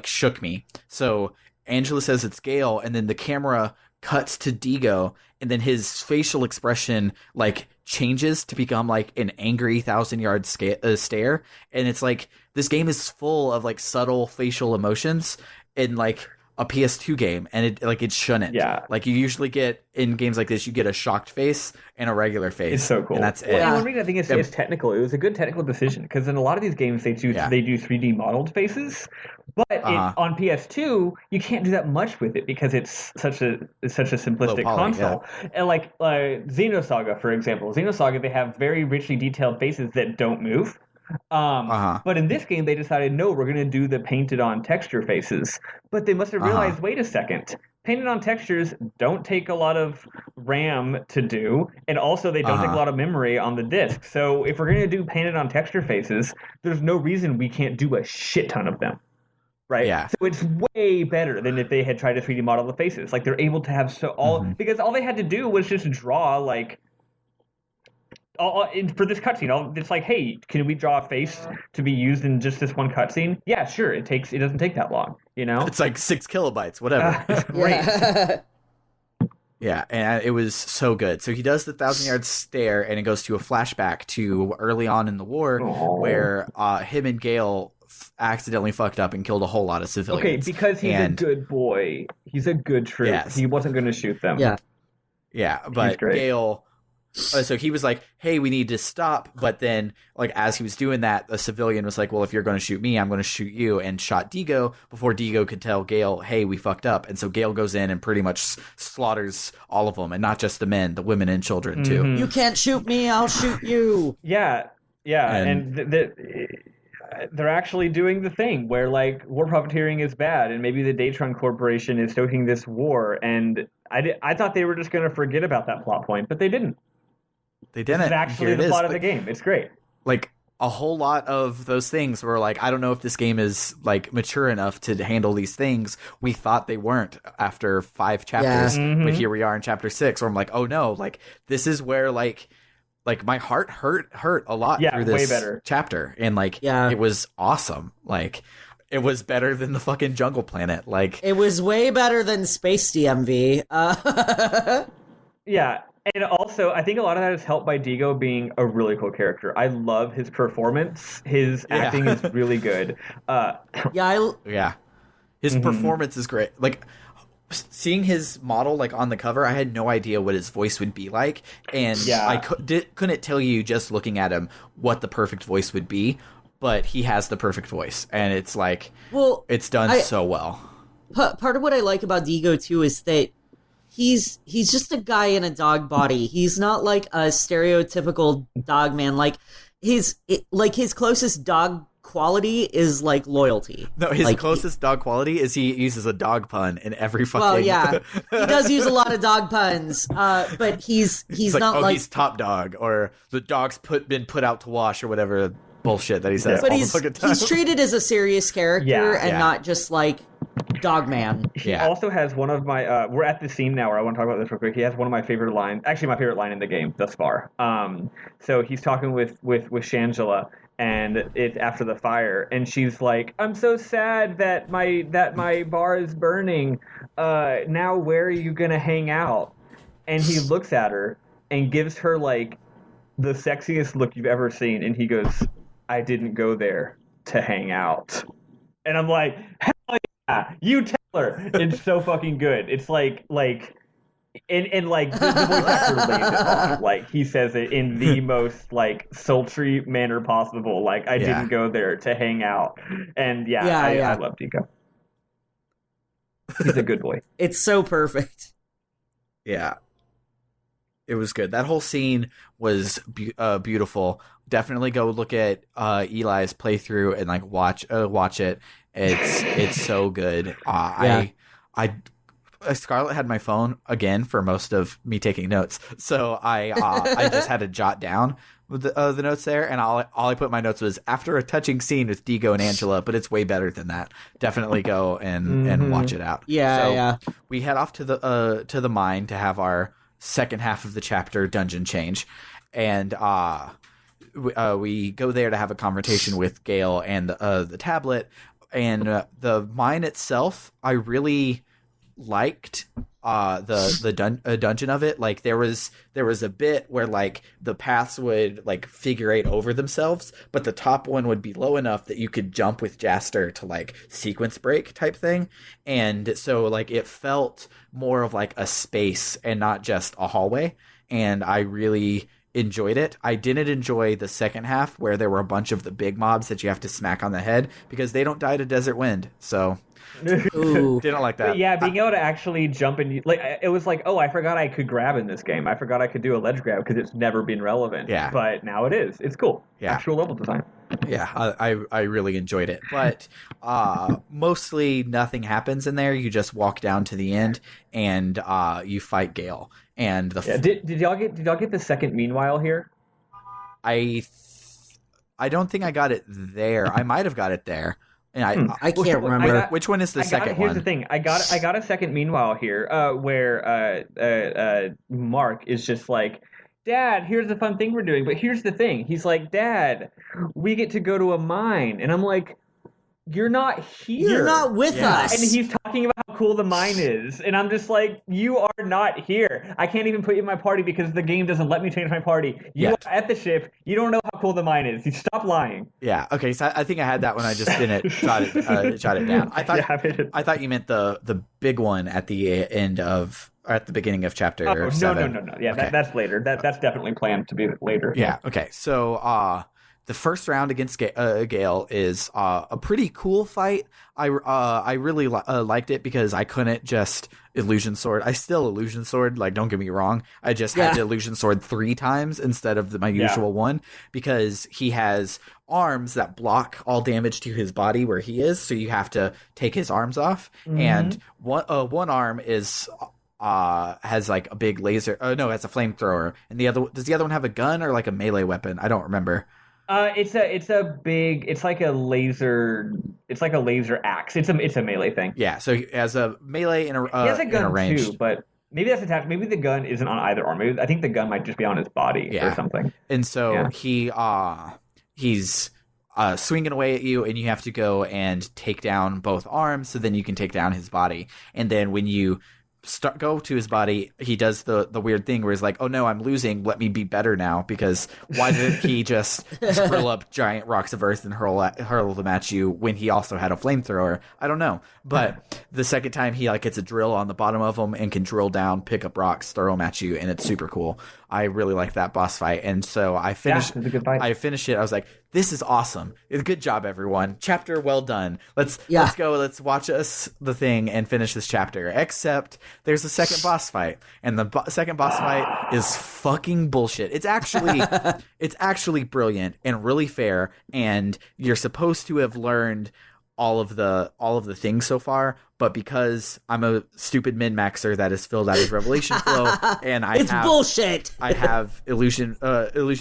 shook me. So Angela says it's Gale, and then the camera cuts to Digo, and then his facial expression like changes to become like an angry 1,000-yard stare. And it's like this game is full of like subtle facial emotions in like a PS2 game, and it shouldn't. Yeah. Like you usually get in games like this, you get a shocked face and a regular face. It's so cool. And that's it. Well, one reason I think it's technical. It was a good technical decision, because in a lot of these games they do 3D modeled faces, but on PS2 you can't do that much with it because it's such a simplistic console. Yeah. And like Xenosaga, for example, they have very richly detailed faces that don't move. But in this game, they decided, no, we're going to do the painted on texture faces. But they must have realized, wait a second, painted on textures don't take a lot of RAM to do, and also they don't take a lot of memory on the disc. So if we're going to do painted on texture faces, there's no reason we can't do a shit ton of them. right? Yeah. So it's way better than if they had tried to 3D model the faces. Like they're able to have because all they had to do was just draw like for this cutscene. It's like, hey, can we draw a face to be used in just this one cutscene? Yeah, sure. It doesn't take that long. It's like 6 kilobytes, whatever. It's great. Yeah, and it was so good. So he does the 1,000-yard stare, and it goes to a flashback to early on in the war, where him and Gale accidentally fucked up and killed a whole lot of civilians. Okay, because he's a good boy. He's a good troop. Yes. He wasn't going to shoot them. Yeah, but Gale... So he was like, hey, we need to stop. But then, like, as he was doing that, a civilian was like, well, if you're going to shoot me, I'm going to shoot you, and shot Digo before Digo could tell Gale, hey, we fucked up. And so Gale goes in and pretty much slaughters all of them, and not just the men, the women and children, too. You can't shoot me, I'll shoot you. Yeah. And they're actually doing the thing where, like, war profiteering is bad, and maybe the Datron Corporation is stoking this war. And I thought they were just going to forget about that plot point, but they didn't. They didn't. It's actually the plot of the game. It's great. Like, a whole lot of those things were like, I don't know if this game is, like, mature enough to handle these things. We thought they weren't after 5 chapters, but here we are in chapter 6, where I'm like, oh no, like, this is where, like my heart hurt a lot through this chapter. And, like, it was awesome. Like, it was better than the fucking Jungle Planet. Like, it was way better than Space DMV. Yeah. And also, I think a lot of that is helped by Digo being a really cool character. I love his performance. His acting is really good. His performance is great. Like, seeing his model, like, on the cover, I had no idea what his voice would be like. And I couldn't tell you, just looking at him, what the perfect voice would be. But he has the perfect voice. And it's like, it's done so well. Part of what I like about Digo, too, is that he's just a guy in a dog body. He's not like a stereotypical dog man. Like his closest dog quality is like loyalty. No, his closest dog quality is he uses a dog pun in every fucking. Well, yeah, he does use a lot of dog puns. But he's not like he's top dog, or the dog's been put out to wash, or whatever bullshit that he says. But he's treated as a serious character and not just like Dogman. He also has one of my we're at the scene now where I want to talk about this real quick. He has one of my favorite lines, actually my favorite line in the game thus far. So he's talking with Shangela, and it's after the fire, and she's like, I'm so sad that my bar is burning. Now where are you gonna hang out? And he looks at her and gives her like the sexiest look you've ever seen, and he goes, I didn't go there to hang out. And I'm like, hell yeah, you tell her. It's so fucking good. It's like and like the voice actor lays it off. Like, he says it in the most like sultry manner possible. Like, I didn't go there to hang out. And I love Digo. He's a good boy. It's so perfect. Yeah. It was good. That whole scene was beautiful. Definitely go look at Eli's playthrough and like watch it. It's so good. Scarlett had my phone again for most of me taking notes, so I just had to jot down the notes there, and all I put in my notes was after a touching scene with Digo and Angela, but it's way better than that. Definitely go and watch it out. We head off to the mine to have our second half of the chapter dungeon change, and we go there to have a conversation with Gale and the tablet. And the mine itself, I really liked the dungeon of it. Like, there was a bit where like the paths would like figure eight over themselves, but the top one would be low enough that you could jump with Jaster to like sequence break type thing. And so like it felt more of like a space and not just a hallway. And I really enjoyed it. I didn't enjoy the second half where there were a bunch of the big mobs that you have to smack on the head, because they don't die to desert wind. So didn't like that. But yeah, being able to actually jump and like, it was like, oh, I forgot I could grab in this game. I forgot I could do a ledge grab because it's never been relevant. Yeah, but now it is. It's cool. Yeah, actual level design. Yeah, I really enjoyed it, but mostly nothing happens in there. You just walk down to the end and you fight Gale. And did y'all get the second meanwhile here? I don't think I got it there. I might have got it there, And I can't remember which one is the second one. Here's the thing. I got a second meanwhile here, where Mark is just like, Dad, here's the fun thing we're doing. But here's the thing. He's like, Dad, we get to go to a mine. And I'm like, you're not here. You're not with us. And he's talking about how cool the mine is. And I'm just like, you are not here. I can't even put you in my party because the game doesn't let me change my party. You are at the ship. You don't know how cool the mine is. You stop lying. Yeah. Okay. So I think I had that one. I just didn't jot it down. I thought you meant the big one at the end of, or at the beginning of chapter 7. No. Yeah, okay. That's later. That's definitely planned to be later. Yeah. Okay. So the first round against Gale is a pretty cool fight. I really liked it because I couldn't just illusion sword. I still illusion sword. Like, don't get me wrong. I just had to illusion sword 3 times instead of my usual one, because he has arms that block all damage to his body where he is. So you have to take his arms off, and one arm is. Has like a big laser. No, it's a flamethrower, and does the other one have a gun or like a melee weapon? I don't remember. It's like a laser axe. It's a melee thing. Yeah, so he has a melee and he has a gun too, but maybe that's attached. Maybe the gun isn't on either arm. Maybe I think the gun might just be on his body or something. And so he's swinging away at you, and you have to go and take down both arms, so then you can take down his body. And then when you go to his body, he does the weird thing where he's like, oh no, I'm losing, let me be better now, because why didn't he just drill up giant rocks of earth and hurl them at you when he also had a flamethrower? I don't know. But the second time he like gets a drill on the bottom of them and can drill down, pick up rocks, throw them at you, and it's super cool. I really like that boss fight, and so I finished. It's a good fight. I finished it. I was like, "This is awesome! Good job, everyone! Chapter well done. Let's go. Let's watch the thing and finish this chapter." Except there's a second boss fight, and the second boss fight is fucking bullshit. It's actually brilliant and really fair, and you're supposed to have learned all of the things so far, but because I'm a stupid min-maxer that is filled out his revelation flow, and bullshit. I have illusion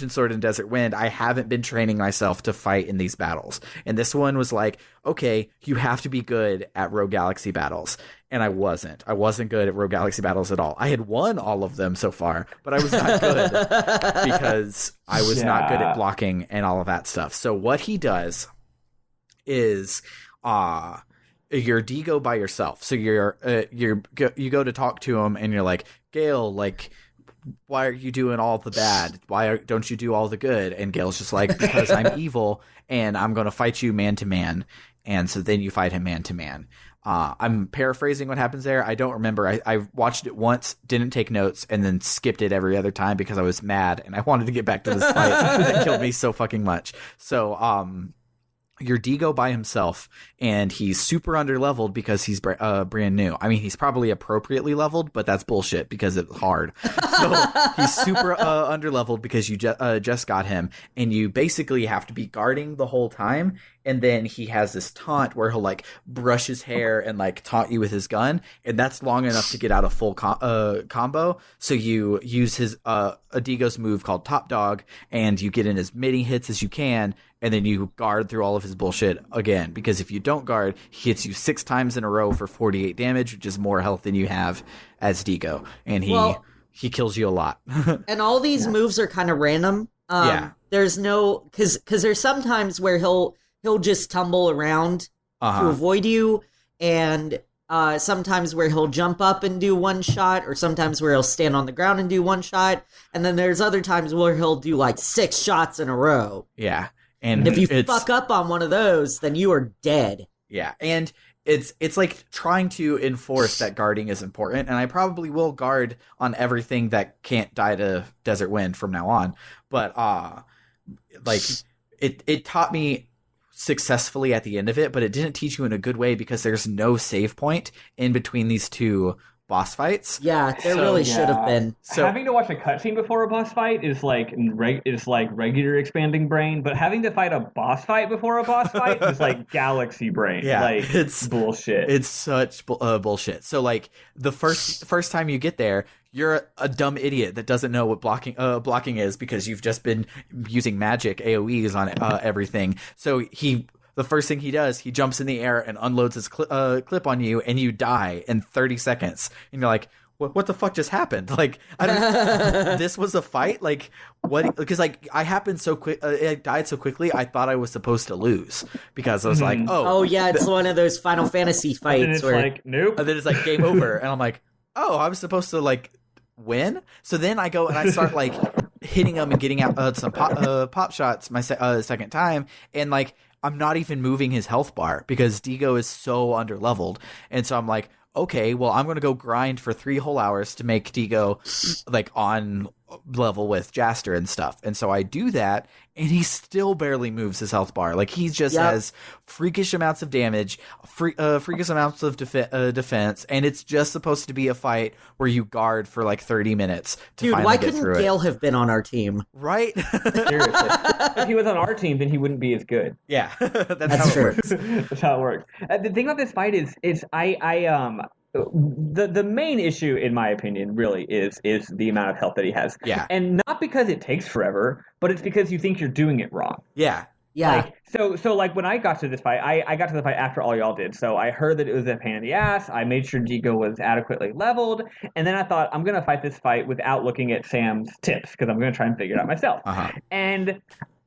sword and desert wind. I haven't been training myself to fight in these battles, and this one was like, okay, you have to be good at Rogue Galaxy battles, and I wasn't good at Rogue Galaxy battles at all. I had won all of them so far, but I was not good because I was not good at blocking and all of that stuff. So what he does is you're Digo by yourself. So you go to talk to him, and you're like, Gale, like, why are you doing all the bad? Why don't you do all the good? And Gale's just like, because I'm evil, and I'm going to fight you man to man. And so then you fight him man to man. I'm paraphrasing what happens there. I don't remember. I watched it once, didn't take notes, and then skipped it every other time because I was mad and I wanted to get back to this fight that killed me so fucking much. So, you're Digo by himself, and he's super underleveled because he's brand new. I mean, he's probably appropriately leveled, but that's bullshit because it's hard. So he's super underleveled because you just got him, and you basically have to be guarding the whole time. And then he has this taunt where he'll like brush his hair and like taunt you with his gun, and that's long enough to get out a full combo. So you use his Adigo's move called Top Dog, and you get in as many hits as you can, and then you guard through all of his bullshit again. Because if you don't guard, he hits you 6 times in a row for 48 damage, which is more health than you have as Digo, and he kills you a lot. And all these moves are kind of random. There's no because there's sometimes where he'll just tumble around to avoid you, and sometimes where he'll jump up and do one shot, or sometimes where he'll stand on the ground and do one shot, and then there's other times where he'll do like 6 shots in a row. Yeah. And if you fuck up on one of those, then you are dead. Yeah, and it's like trying to enforce that guarding is important, and I probably will guard on everything that can't die to Desert Wind from now on. But like it taught me successfully at the end of it, but it didn't teach you in a good way because there's no save point in between these two boss fights. Yeah, there really should have been. So having to watch a cutscene before a boss fight is like regular expanding brain, but having to fight a boss fight before a boss fight is like galaxy brain. Yeah, like it's bullshit. It's such bullshit. So like the first time you get there, you're a dumb idiot that doesn't know what blocking is because you've just been using magic AoEs on everything. So the the first thing he does, he jumps in the air and unloads his clip on you, and you die in 30 seconds. And you're like, what the fuck just happened? Like, I don't. This was a fight. Like, what? Because like I happened so quick. It died so quickly. I thought I was supposed to lose because I was like, oh yeah, it's one of those Final Fantasy fights and it's where like, nope. And then it's like game over, and I'm like, oh, I was supposed to like win. So then I go and I start like hitting him and getting out some pop shots my second time, and like I'm not even moving his health bar because Digo is so underleveled, and so I'm like, okay, well, I'm going to go grind for 3 whole hours to make Digo like on level with Jaster and stuff. And so I do that, and he still barely moves his health bar. Like, he just has freakish amounts of damage, freakish amounts of defense, and it's just supposed to be a fight where you guard for like 30 minutes to finally get through it. Dude, why couldn't Gale have been on our team? Right? Seriously. If he was on our team, then he wouldn't be as good. Yeah, that's how true. it works. That's how it works. The thing about this fight is the main issue, in my opinion, really is the amount of health that he has. Yeah. And not because it takes forever, but it's because you think you're doing it wrong. Yeah. Yeah. Like, so like when I got to this fight, I got to the fight after all y'all did. So I heard that it was a pain in the ass. I made sure Digo was adequately leveled. And then I thought, I'm going to fight this fight without looking at Sam's tips because I'm going to try and figure it out myself. Uh-huh. And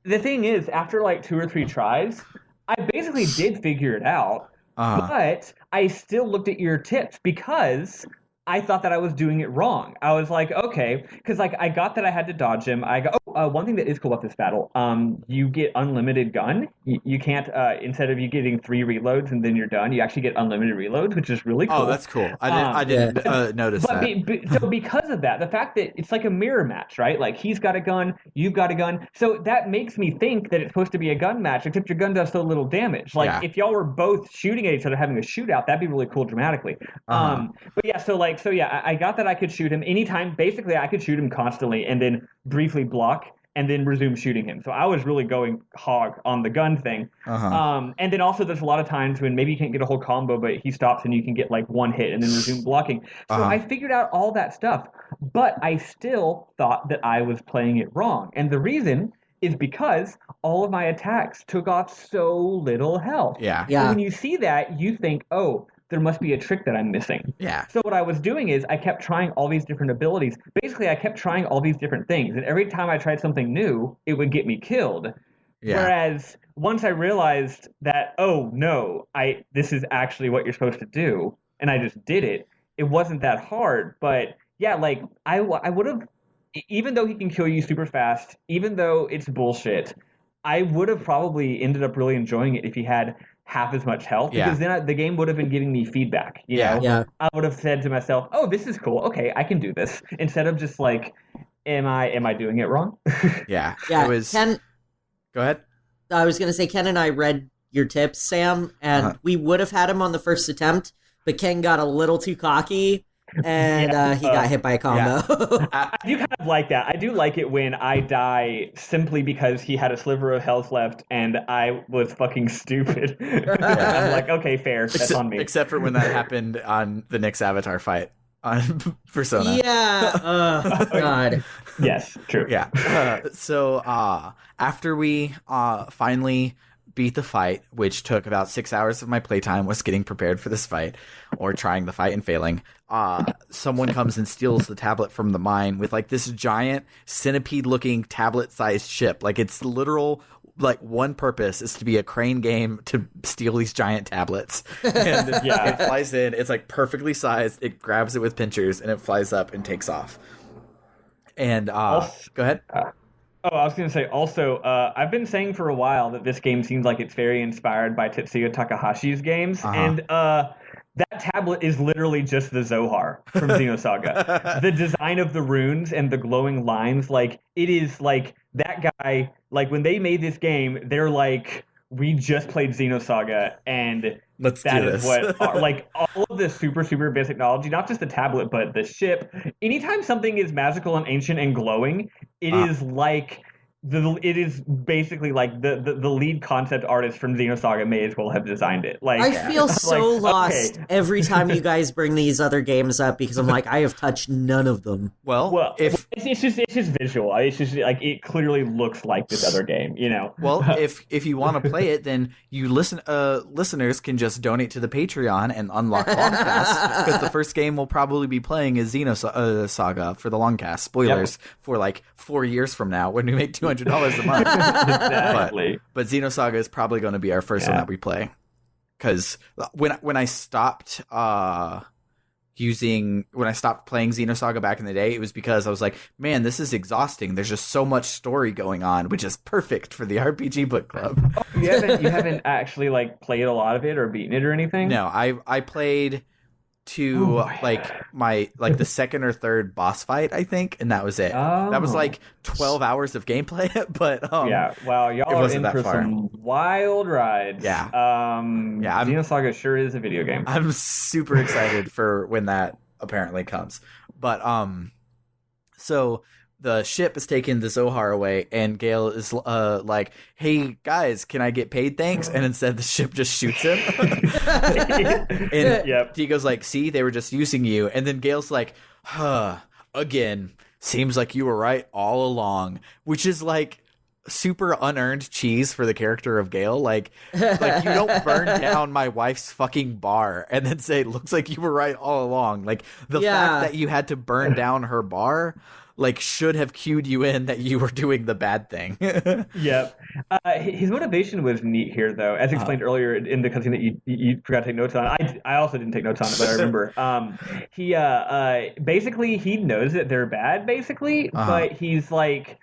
the thing is, after like 2 or 3 tries, I basically did figure it out. Uh-huh. But I still looked at your tips because I thought that I was doing it wrong. I was like, okay, because like I got that I had to dodge him. I go, one thing that is cool about this battle, you get unlimited gun. You can't instead of you getting 3 reloads and then you're done, you actually get unlimited reloads, which is really cool. Oh, that's cool. I didn't notice that. So because of that, the fact that it's like a mirror match, right? Like he's got a gun, you've got a gun, so that makes me think that it's supposed to be a gun match, except your gun does so little damage. Like if y'all were both shooting at each other, having a shootout, that'd be really cool dramatically. But yeah, so I got that I could shoot him anytime. Basically, I could shoot him constantly and then briefly block and then resume shooting him. So I was really going hog on the gun thing. And then also there's a lot of times when maybe you can't get a whole combo, but he stops and you can get like 1 hit and then resume blocking. So I figured out all that stuff, but I still thought that I was playing it wrong. And the reason is because all of my attacks took off so little health. Yeah. So when you see that, you think, oh, there must be a trick that I'm missing. Yeah. So what I was doing is I kept trying all these different abilities. Basically, I kept trying all these different things. And every time I tried something new, it would get me killed. Yeah. Whereas once I realized that, oh, no, this is actually what you're supposed to do, and I just did it, it wasn't that hard. But yeah, like I would have, even though he can kill you super fast, even though it's bullshit, I would have probably ended up really enjoying it if he had half as much health, because then the game would have been giving me feedback. You know? Yeah. I would have said to myself, "Oh, this is cool. Okay, I can do this." Instead of just like, "Am I doing it wrong?" Yeah. Yeah. It was. Ken, Go ahead. I was gonna say Ken and I read your tips, Sam, and we would have had him on the first attempt, but Ken got a little too cocky. And he got hit by a combo. Yeah. I do kind of like that. I do like it when I die simply because he had a sliver of health left and I was fucking stupid. I'm like, okay, fair. That's on me. Except for when that happened on the Nyx Avatar fight on Persona. Yeah. Oh, God. Yes, true. Yeah. So after we finally beat the fight, which took about 6 hours of my playtime, was getting prepared for this fight or trying the fight and failing. Someone comes and steals the tablet from the mine with like this giant centipede-looking tablet-sized ship. Like it's literal. Like one purpose is to be a crane game to steal these giant tablets. And it flies in. It's like perfectly sized. It grabs it with pinchers and it flies up and takes off. And go ahead. I was going to say, also, I've been saying for a while that this game seems like it's very inspired by Tetsuya Takahashi's games, and that tablet is literally just the Zohar from Xenosaga. The design of the runes and the glowing lines, like, it is like that guy, like, when they made this game, they're like, we just played Xenosaga, and that is what, like, all of this super, super basic technology, not just the tablet, but the ship. Anytime something is magical and ancient and glowing, it is like it is basically like the lead concept artist from Xenosaga may as well have designed it. Like, I feel so lost every time you guys bring these other games up because I'm like, I have touched none of them. Well, if it's just visual, it's just like it clearly looks like this other game, you know. Well, if you want to play it, then you listeners can just donate to the Patreon and unlock Longcast, because the first game we'll probably be playing is Xenosaga for the Longcast. Spoilers for like 4 years from now when we make $200 a month. Exactly. But Xenosaga is probably going to be our first one that we play, because when I stopped playing Xenosaga back in the day, it was because I was like, man, this is exhausting. There's just so much story going on, which is perfect for the RPG book club. Oh, you haven't actually like played a lot of it or beaten it or anything? No, I played to the second or third boss fight, I think, and that was it. That was like 12 hours of gameplay, but wow, y'all are in for some wild rides. Xenosaga sure is a video game. I'm super excited for when that apparently comes. But so the ship is taking the Zohar away, and Gale is like, hey guys, can I get paid, thanks? And instead the ship just shoots him. And Digo's like, see, they were just using you. And then Gale's like, again, seems like you were right all along, which is like super unearned cheese for the character of Gale. Like you don't burn down my wife's fucking bar and then say, looks like you were right all along. Like the fact that you had to burn down her bar like should have cued you in that you were doing the bad thing. Yep. His motivation was neat here, though, as explained earlier in the cutscene that you forgot to take notes on. I also didn't take notes on it, but I remember. He basically he knows that they're bad, basically, but he's like,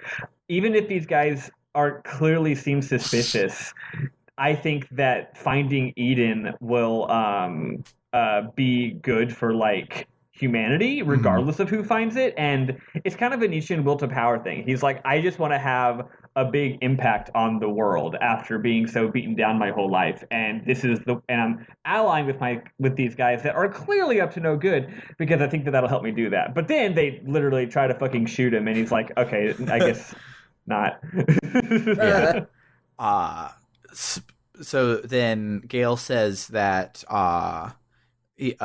even if these guys are clearly seem suspicious, I think that finding Eden will be good for like humanity, regardless of who finds it. And it's kind of a Nietzschean will to power thing. He's like, I just want to have a big impact on the world after being so beaten down my whole life. And I'm allying with these guys that are clearly up to no good, because I think that that'll help me do that. But then they literally try to fucking shoot him, and he's like, okay, I guess not. So then Gale says that he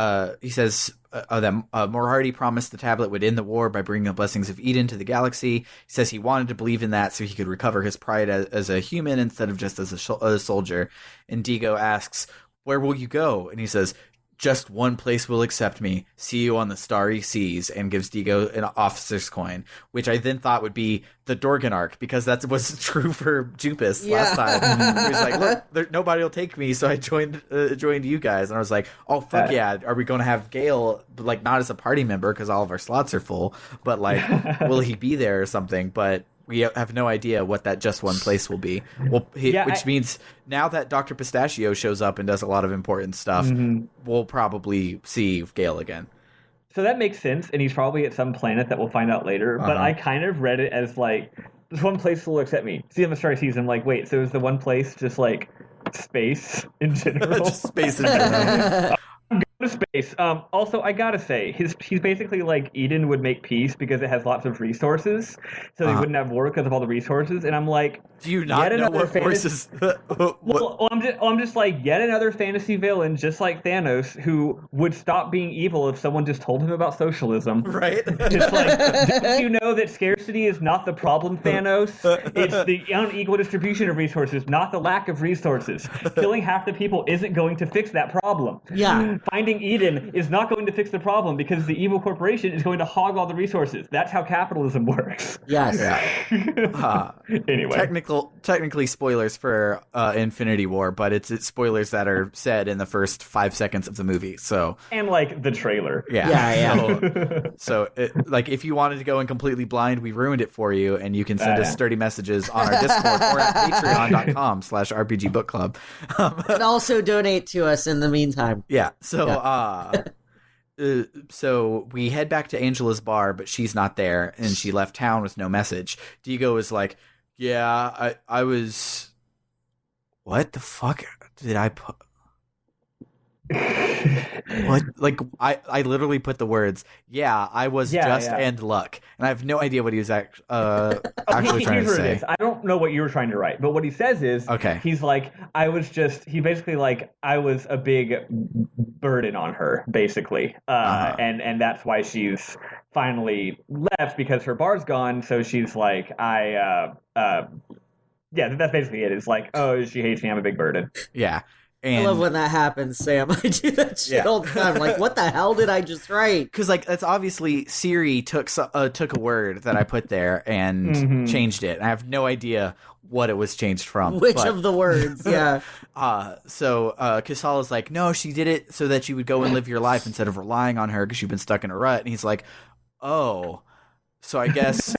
says that Moriarty promised the tablet would end the war by bringing the blessings of Eden to the galaxy. He says he wanted to believe in that so he could recover his pride as a human instead of just as a soldier. And Digo asks, where will you go? And he says, just one place will accept me. See you on the starry seas, and gives Digo an officer's coin, which I then thought would be the Dorgenark, because that was true for Jupus last time. He was like, look, nobody will take me, so I joined you guys. And I was like, oh, fuck yeah. Are we going to have Gale, like, not as a party member because all of our slots are full, but, like, will he be there or something? But we have no idea what that just one place will be. Which means now that Dr. Pistachio shows up and does a lot of important stuff, we'll probably see Gale again. So that makes sense, and he's probably at some planet that we'll find out later. But I kind of read it as like, this one place will accept me. See, I'm a Star Season. I'm like, wait, so is the one place just like space in general? Just space in general. To space. Also, I gotta say, he's basically like Eden would make peace because it has lots of resources, so they wouldn't have war because of all the resources. And I'm like, do you not know what forces? I'm just like, yet another fantasy villain, just like Thanos, who would stop being evil if someone just told him about socialism. Right? It's like, don't you know that scarcity is not the problem, Thanos? It's the unequal distribution of resources, not the lack of resources. Killing half the people isn't going to fix that problem. Yeah. Finding Eden is not going to fix the problem because the evil corporation is going to hog all the resources. That's how capitalism works. Yes. Anyway. Technically spoilers for Infinity War, but it's spoilers that are said in the first 5 seconds of the movie. So, and like the trailer. So like, if you wanted to go in completely blind, we ruined it for you, and you can send us sturdy messages on our Discord or at patreon.com/rpgbookclub. And also donate to us in the meantime. Yeah. So so we head back to Angela's bar, but she's not there, and she left town with no message. Digo is like, yeah, I was... What the fuck did I put... What? Like, I literally put the words, yeah, I was and luck. And I have no idea what he was actually trying to say. I don't know what you were trying to write, but what he says is, he's like, he basically like, I was a big burden on her, basically. And that's why she's finally left, because her bar's gone. So she's like, that's basically it. It's like, oh, she hates me, I'm a big burden. Yeah. I love when that happens, Sam. I do that shit all the time. Like, what the hell did I just write? Because, like, that's obviously Siri took a word that I put there and changed it. I have no idea what it was changed from. Which of the words? Yeah. So Kasala's like, no, she did it so that you would go and live your life instead of relying on her because you've been stuck in a rut. And he's like, oh. So I guess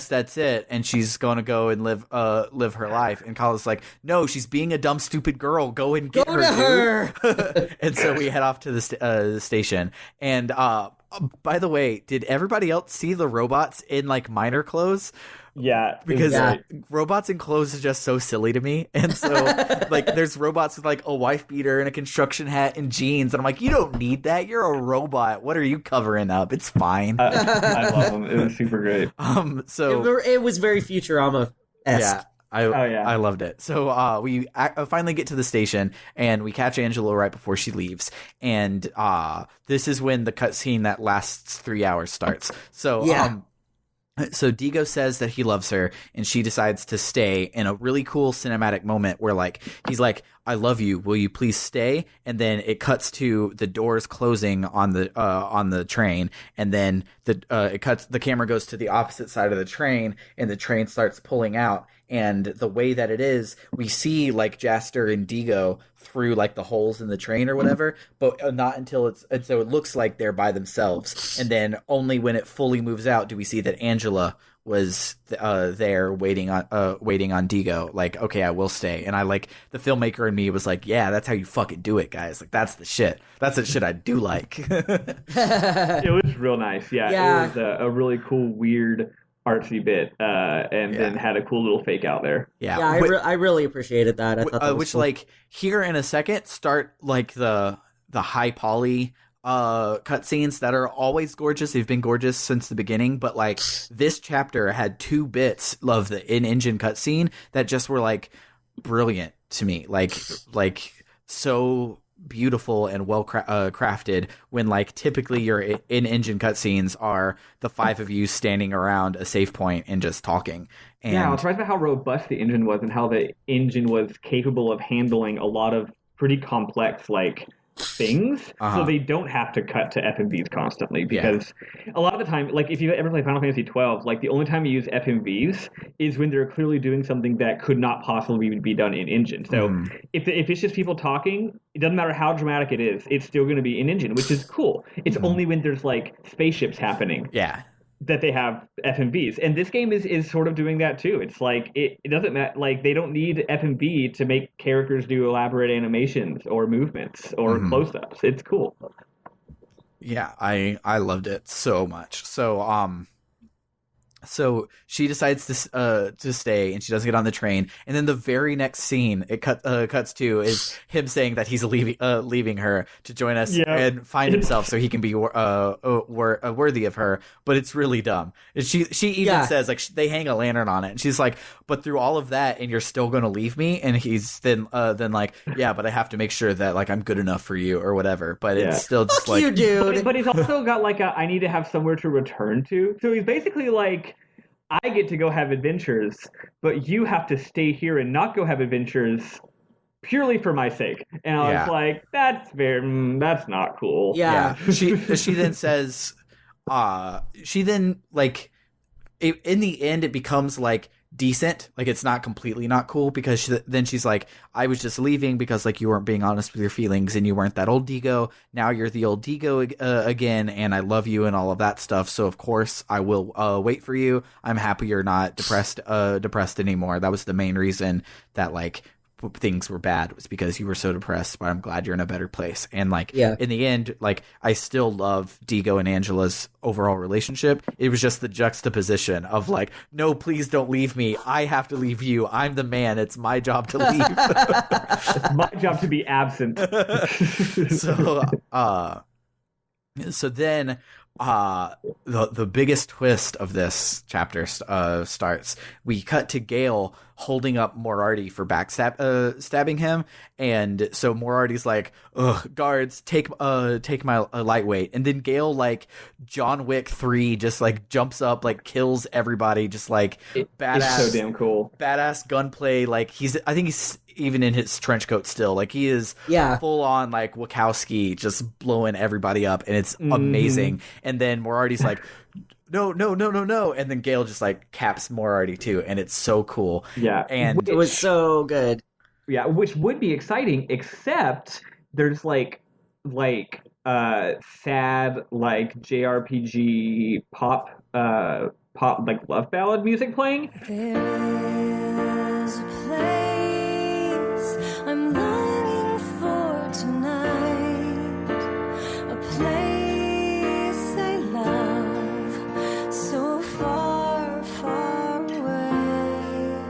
that's it, and she's gonna go and live her life. And Kala's like, no, she's being a dumb, stupid girl. Go and get her. And so we head off to the station. And by the way, did everybody else see the robots in like minor clothes? Yeah, because robots in clothes is just so silly to me. And so like there's robots with like a wife beater and a construction hat and jeans, and I'm like, you don't need that. You're a robot. What are you covering up? It's fine. I love them. It was super great. So it was very Futurama-esque. Yeah. I loved it. So we finally get to the station, and we catch Angela right before she leaves. And this is when the cutscene that lasts 3 hours starts. So So Digo says that he loves her, and she decides to stay in a really cool cinematic moment where, like, he's like, I love you. Will you please stay? And then it cuts to the doors closing on the train, and then the camera goes to the opposite side of the train, and the train starts pulling out. And the way that it is, we see like Jaster and Digo through like the holes in the train or whatever, but not until so it looks like they're by themselves. And then only when it fully moves out do we see that Angela was there waiting on Digo. Like, okay, I will stay. And I like the filmmaker in me was like, yeah, that's how you fucking do it, guys. Like, that's the shit. That's the shit I do like. It was real nice. Yeah. It was a really cool, weird, artsy bit, and then had a cool little fake out there. I really appreciated that. I thought that was cool. Like here in a second start like the high poly cutscenes that are always gorgeous. They've been gorgeous since the beginning, but like this chapter had 2 bits of the in-engine cutscene that just were like brilliant to me. Like so beautiful and well crafted, when like typically your in-engine cutscenes are the 5 of you standing around a save point and just talking. And I was surprised by how robust the engine was and how the engine was capable of handling a lot of pretty complex like things, so they don't have to cut to FMVs constantly, because a lot of the time, like if you ever play Final Fantasy 12, like the only time you use FMVs is when they're clearly doing something that could not possibly be done in engine. So if it's just people talking, it doesn't matter how dramatic it is, it's still going to be in engine, which is cool. It's only when there's like spaceships happening that they have FMVs, and this game is sort of doing that too. It's like it doesn't matter, like they don't need FMV to make characters do elaborate animations or movements or close-ups. It's cool. Yeah, I loved it so much. So she decides to stay, and she doesn't get on the train. And then the very next scene it cuts to is him saying that he's leaving her to join us and find himself so he can be worthy of her. But it's really dumb. And she even says like they hang a lantern on it, and she's like, "But through all of that, and you're still going to leave me?" And he's then like, "Yeah, but I have to make sure that like I'm good enough for you or whatever." But it's still just Fuck you, dude. But he's also got like I need to have somewhere to return to. So he's basically like, I get to go have adventures, but you have to stay here and not go have adventures purely for my sake. And I was like, that's not cool. Yeah. She then says, like, in the end, it becomes like decent. Like, it's not completely not cool, because then she's like, I was just leaving because like you weren't being honest with your feelings, and you weren't that old Digo. Now you're the old Digo again, and I love you and all of that stuff. So of course I will wait for you. I'm happy you're not depressed anymore. That was the main reason that like things were bad was because you were so depressed, but I'm glad you're in a better place. And like, Yeah. in the end, like, I still love Digo and Angela's overall relationship. It was just the juxtaposition of like, no, please don't leave me. I have to leave you. I'm the man. It's my job to leave. It's my job to be absent. So then the biggest twist of this chapter starts. We cut to Gale holding up Moriarty for stabbing him, and so Moriarty's like, "Ugh, guards, take my lightweight," and then Gale, like John Wick 3, just like jumps up, like kills everybody, just like badass. It's so damn cool. Badass gunplay. Like I think he's even in his trench coat still. Like he is full on like Wachowski, just blowing everybody up, and it's amazing. And then Moriarty's like, no, and then Gale just like caps Moriarty too, and it's so cool. Yeah, and it was so good. Yeah, which would be exciting, except there's like sad like JRPG pop like love ballad music playing. There's a place I'm longing for tonight, a place I love so far, far away,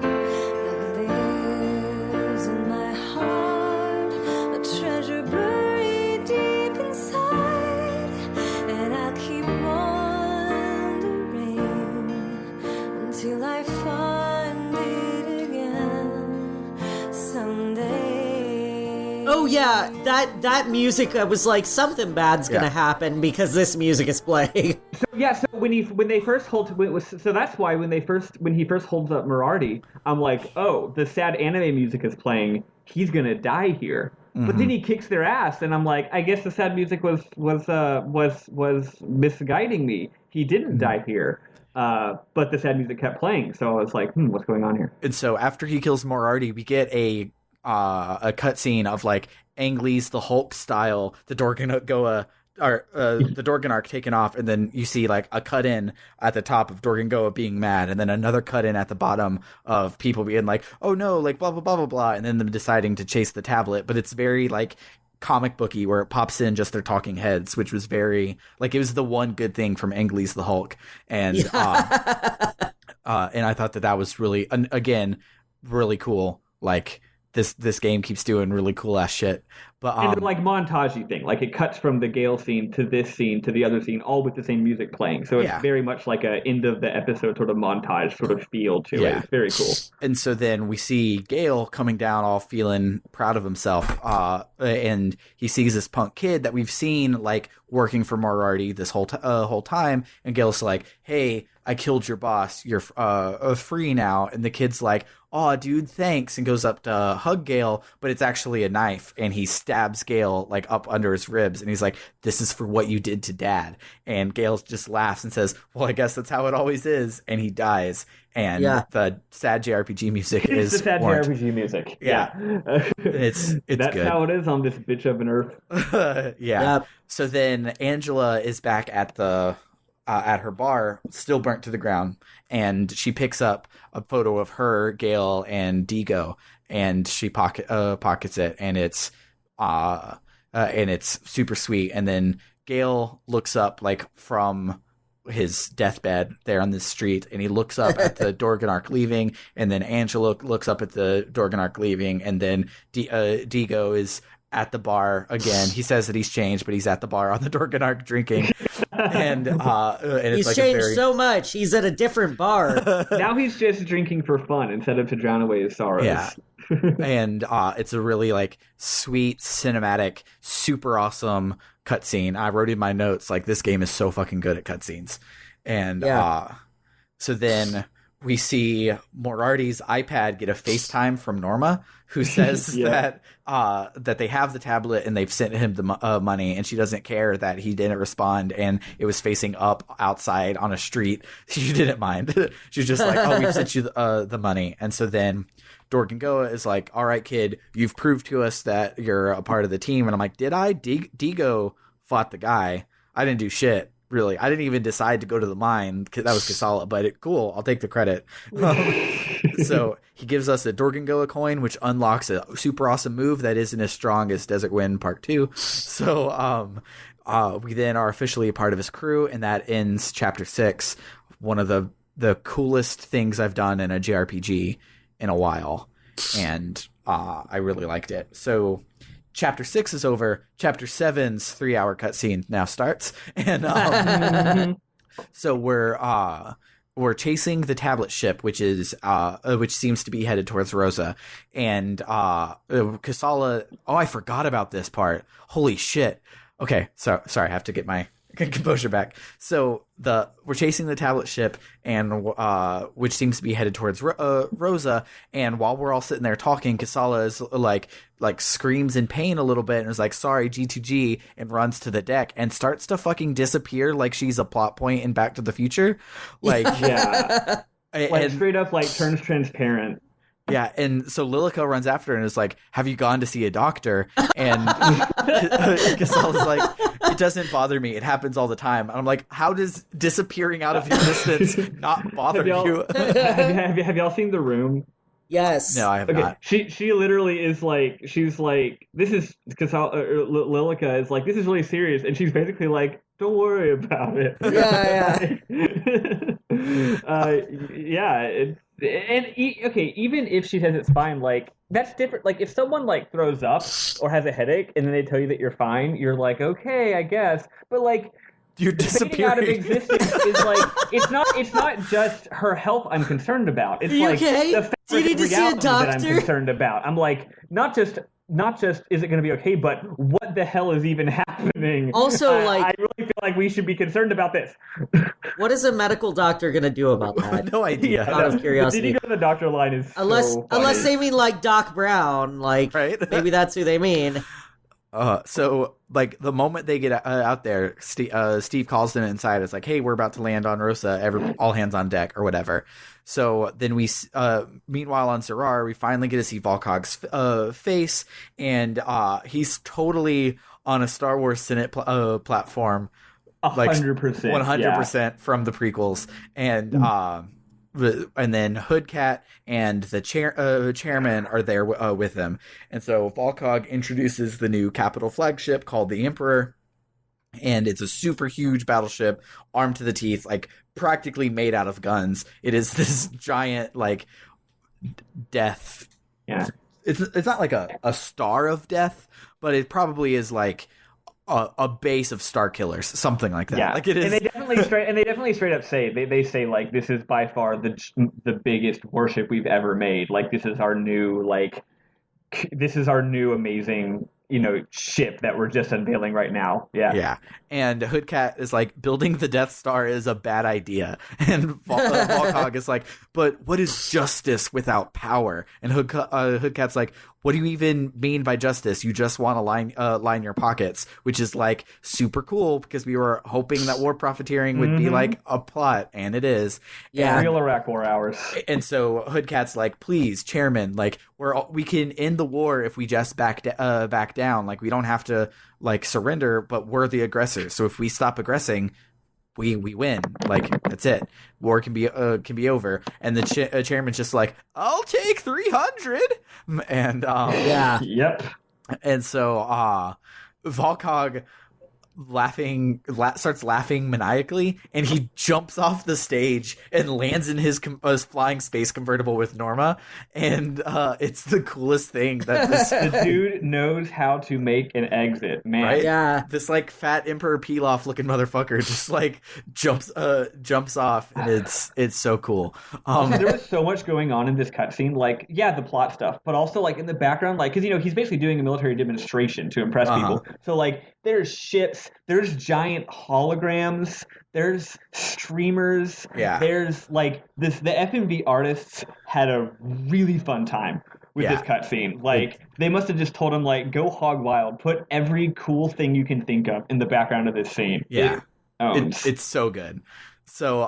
that lives in my heart, a treasure buried deep inside, and I'll keep wandering until I find it again someday. Oh yeah, that music was like something bad's gonna happen because this music is playing. So when he first holds up Moriarty, I'm like, oh, the sad anime music is playing. He's gonna die here. But then he kicks their ass, and I'm like, I guess the sad music was misguiding me. He didn't die here. But the sad music kept playing, so I was like, what's going on here? And so after he kills Moriarty, we get a cutscene of like Ang Lee's the Hulk style, the Dorgenark taken off, and then you see like a cut in at the top of Dorgengoa being mad, and then another cut in at the bottom of people being like, oh no, like blah blah blah blah blah, and then them deciding to chase the tablet. But it's very like comic booky, where it pops in just their talking heads, which was very like, it was the one good thing from Ang Lee's the Hulk. And and I thought that was really, again, really cool. Like this game keeps doing really cool ass shit. But and like montagey thing, like it cuts from the Gale scene to this scene to the other scene, all with the same music playing. So it's very much like a end of the episode sort of montage sort of feel to it. It's very cool. And so then we see Gale coming down, all feeling proud of himself, and he sees this punk kid that we've seen like working for Moriarty this whole time, and Gale's like, "Hey, I killed your boss. You're free now." And the kid's like, "Aw, dude, thanks," and goes up to hug Gale, but it's actually a knife, and he stabs Gale like up under his ribs, and he's like, "This is for what you did to Dad." And Gale just laughs and says, "Well, I guess that's how it always is," and he dies. And the sad JRPG music is the sad JRPG music. Yeah. It's that's good. how it is on this bitch of an earth. Yep. So then Angela is back at the at her bar, still burnt to the ground, and she picks up a photo of her, Gale, and Digo, and she pockets it, and it's super sweet. And then Gale looks up like from his deathbed there on the street, and he looks up at the Dorgenark leaving, and then Angela looks up at the Dorgenark leaving, and then Digo is at the bar again. He says that he's changed, but he's at the bar on the Dorgenark drinking. And it's he's like changed so much. He's at a different bar. Now he's just drinking for fun instead of to drown away his sorrows. Yeah. And it's a really like sweet, cinematic, super awesome cutscene. I wrote in my notes like, this game is so fucking good at cutscenes. And so then we see Moriarty's iPad get a FaceTime from Norma, who says that they have the tablet and they've sent him the money, and she doesn't care that he didn't respond and it was facing up outside on a street. She didn't mind. She's just like, "Oh, we've sent you the money." And so then Dorgengoa is like, "All right, kid, you've proved to us that you're a part of the team." And I'm like, "Did I? Digo fought the guy. I didn't do shit." really. I didn't even decide to go to the mine. That was Kasala, but cool. I'll take the credit. So he gives us a Dorgengoa coin, which unlocks a super awesome move that isn't as strong as Desert Wind Part 2. So we then are officially a part of his crew, and that ends Chapter 6. One of the coolest things I've done in a JRPG in a while, and I really liked it. So Chapter 6 is over. Chapter 7's 3-hour cutscene now starts, and so we're chasing the tablet ship, which seems to be headed towards Rosa, and Kasala. Oh, I forgot about this part. Holy shit. Okay, sorry, I have to get my composure back. So we're chasing the tablet ship, and which seems to be headed towards Rosa. And while we're all sitting there talking, Kasala is like screams in pain a little bit and is like, "Sorry, G2G," and runs to the deck and starts to fucking disappear like she's a plot point in Back to the Future. Like yeah, and straight up like turns transparent. Yeah, and so Lilica runs after her and is like, "Have you gone to see a doctor?" And Kasala's like, "It doesn't bother me. It happens all the time." And I'm like, "How does disappearing out of existence not bother you?" Have y'all seen The Room? Yes. No, I have not. She literally is like, she's like, this is Lilica is like, this is really serious, and she's basically like, don't worry about it. Yeah. Okay, even if she says it's fine, like, that's different. Like, if someone like throws up or has a headache and then they tell you that you're fine, you're like, okay, I guess. But like, you're disappearing out of existence is like, it's not just her health I'm concerned about. It's like okay? the Do you need to see a reality that I'm doctor? concerned about. I'm like, not just is it going to be okay, but what the hell is even happening? Also, I really feel like we should be concerned about this. What is a medical doctor going to do about that? No idea. Out of curiosity. Did you go to the doctor line is unless they mean like Doc Brown, like right? Maybe that's who they mean. So like the moment they get out there, Steve calls them inside. It's like, "Hey, we're about to land on Rosa. All hands on deck," or whatever. So then meanwhile on Zerar, we finally get to see Volkog's face, and he's totally on a Star Wars Senate platform, 100%, 100% from the prequels, and then Hoodcat and the chairman are there with him. And so Volkog introduces the new capital flagship called the Emperor, and it's a super huge battleship, armed to the teeth, like practically made out of guns. It is this giant, like, death. Yeah. It's not like a star of death, but it probably is like a base of star killers, something like that. Yeah, like it is. And they definitely straight up say they say like, this is by far the biggest warship we've ever made. Like, this is our new amazing ship that we're just unveiling right now. Yeah. And Hoodcat is like, building the Death Star is a bad idea. And Volkog is like, but what is justice without power? And Hoodcat's like, what do you even mean by justice? You just want to line your pockets, which is like super cool because we were hoping that war profiteering would be like a plot, and it is. Yeah, real Iraq War hours. And so Hoodcat's like, please, Chairman, like we can end the war if we just back down. Like, we don't have to like surrender, but we're the aggressors. So if we stop aggressing, we win. Like, that's it. War can be over. And the chairman's just like, I'll take 300. And yep. And so Volkog starts laughing maniacally, and he jumps off the stage and lands in his flying space convertible with Norma, and it's the coolest thing that the dude knows how to make an exit, man. Right? Yeah, this like fat Emperor Pilaf looking motherfucker just like jumps off, and it's so cool. There was so much going on in this cutscene, like, yeah, the plot stuff, but also like in the background, like, because he's basically doing a military demonstration to impress people. So like, there's ships, there's giant holograms, there's streamers, there's like the FMV artists had a really fun time with this cutscene. Like, they must have just told him, like, go hog wild, put every cool thing you can think of in the background of this scene. Yeah, it's so good. So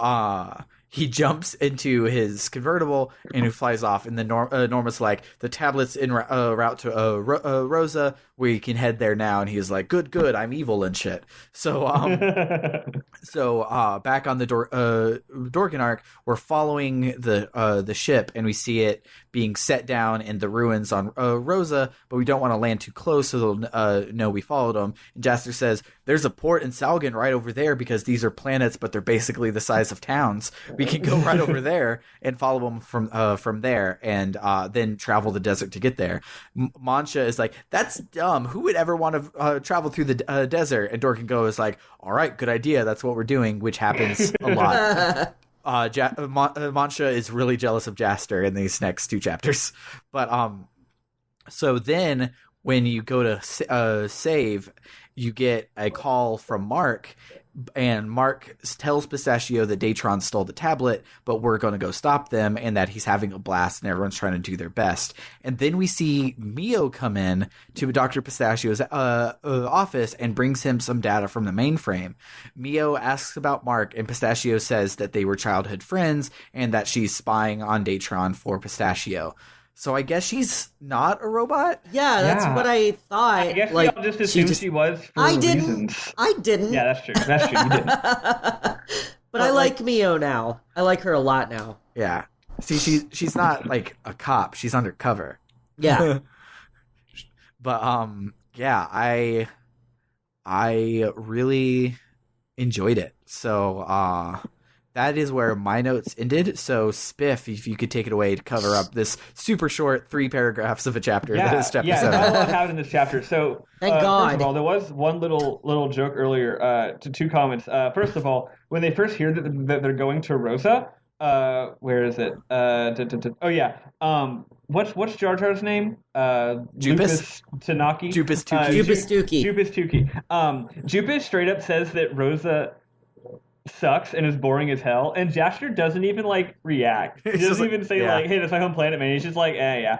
he jumps into his convertible and he flies off. And then Norma's like, the tablet's en route to Rosa. We can head there now. And he's like, good, I'm evil and shit. So back on the Dorgenark, we're following the ship, and we see it being set down in the ruins on Rosa, but we don't want to land too close so they'll know we followed them. And Jaster says, there's a port in Salgan right over there because these are planets, but they're basically the size of towns. We can go right over there and follow them from there, and then travel the desert to get there. Mancha is like, that's dumb. Who would ever want to travel through the desert? And Dorkengo is like, all right, good idea. That's what we're doing, which happens a lot. Mancha is really jealous of Jaster in these next 2 chapters. But so then when you go to save, you get a call from Mark, and Mark tells Pistachio that Datron stole the tablet, but we're going to go stop them, and that he's having a blast and everyone's trying to do their best. And then we see Mio come in to Dr. Pistachio's office and brings him some data from the mainframe. Mio asks about Mark, and Pistachio says that they were childhood friends and that she's spying on Datron for Pistachio. So I guess she's not a robot? Yeah, that's what I thought. I guess we all just assumed she was for reasons. I didn't. Yeah, that's true. You didn't. But I like Mio now. I like her a lot now. Yeah. See, she's not like a cop. She's undercover. Yeah. But yeah, I really enjoyed it. So that is where my notes ended. So, Spiff, if you could take it away to cover up this super short 3 paragraphs of a chapter. Yeah, this chapter not a lot happened in this chapter. So, thank God. First of all, there was one little joke earlier to 2 comments. First of all, when they first hear that they're going to Rosa, where is it? Oh yeah. What's Jar Jar's name? Jupus Tanaki. Jupus Tuki. Jupus Tuki. Jupus Tuki. Jupus straight up says that Rosa sucks and is boring as hell, and Jaster doesn't even react. He doesn't even say hey, that's my home planet, man. He's just like, yeah.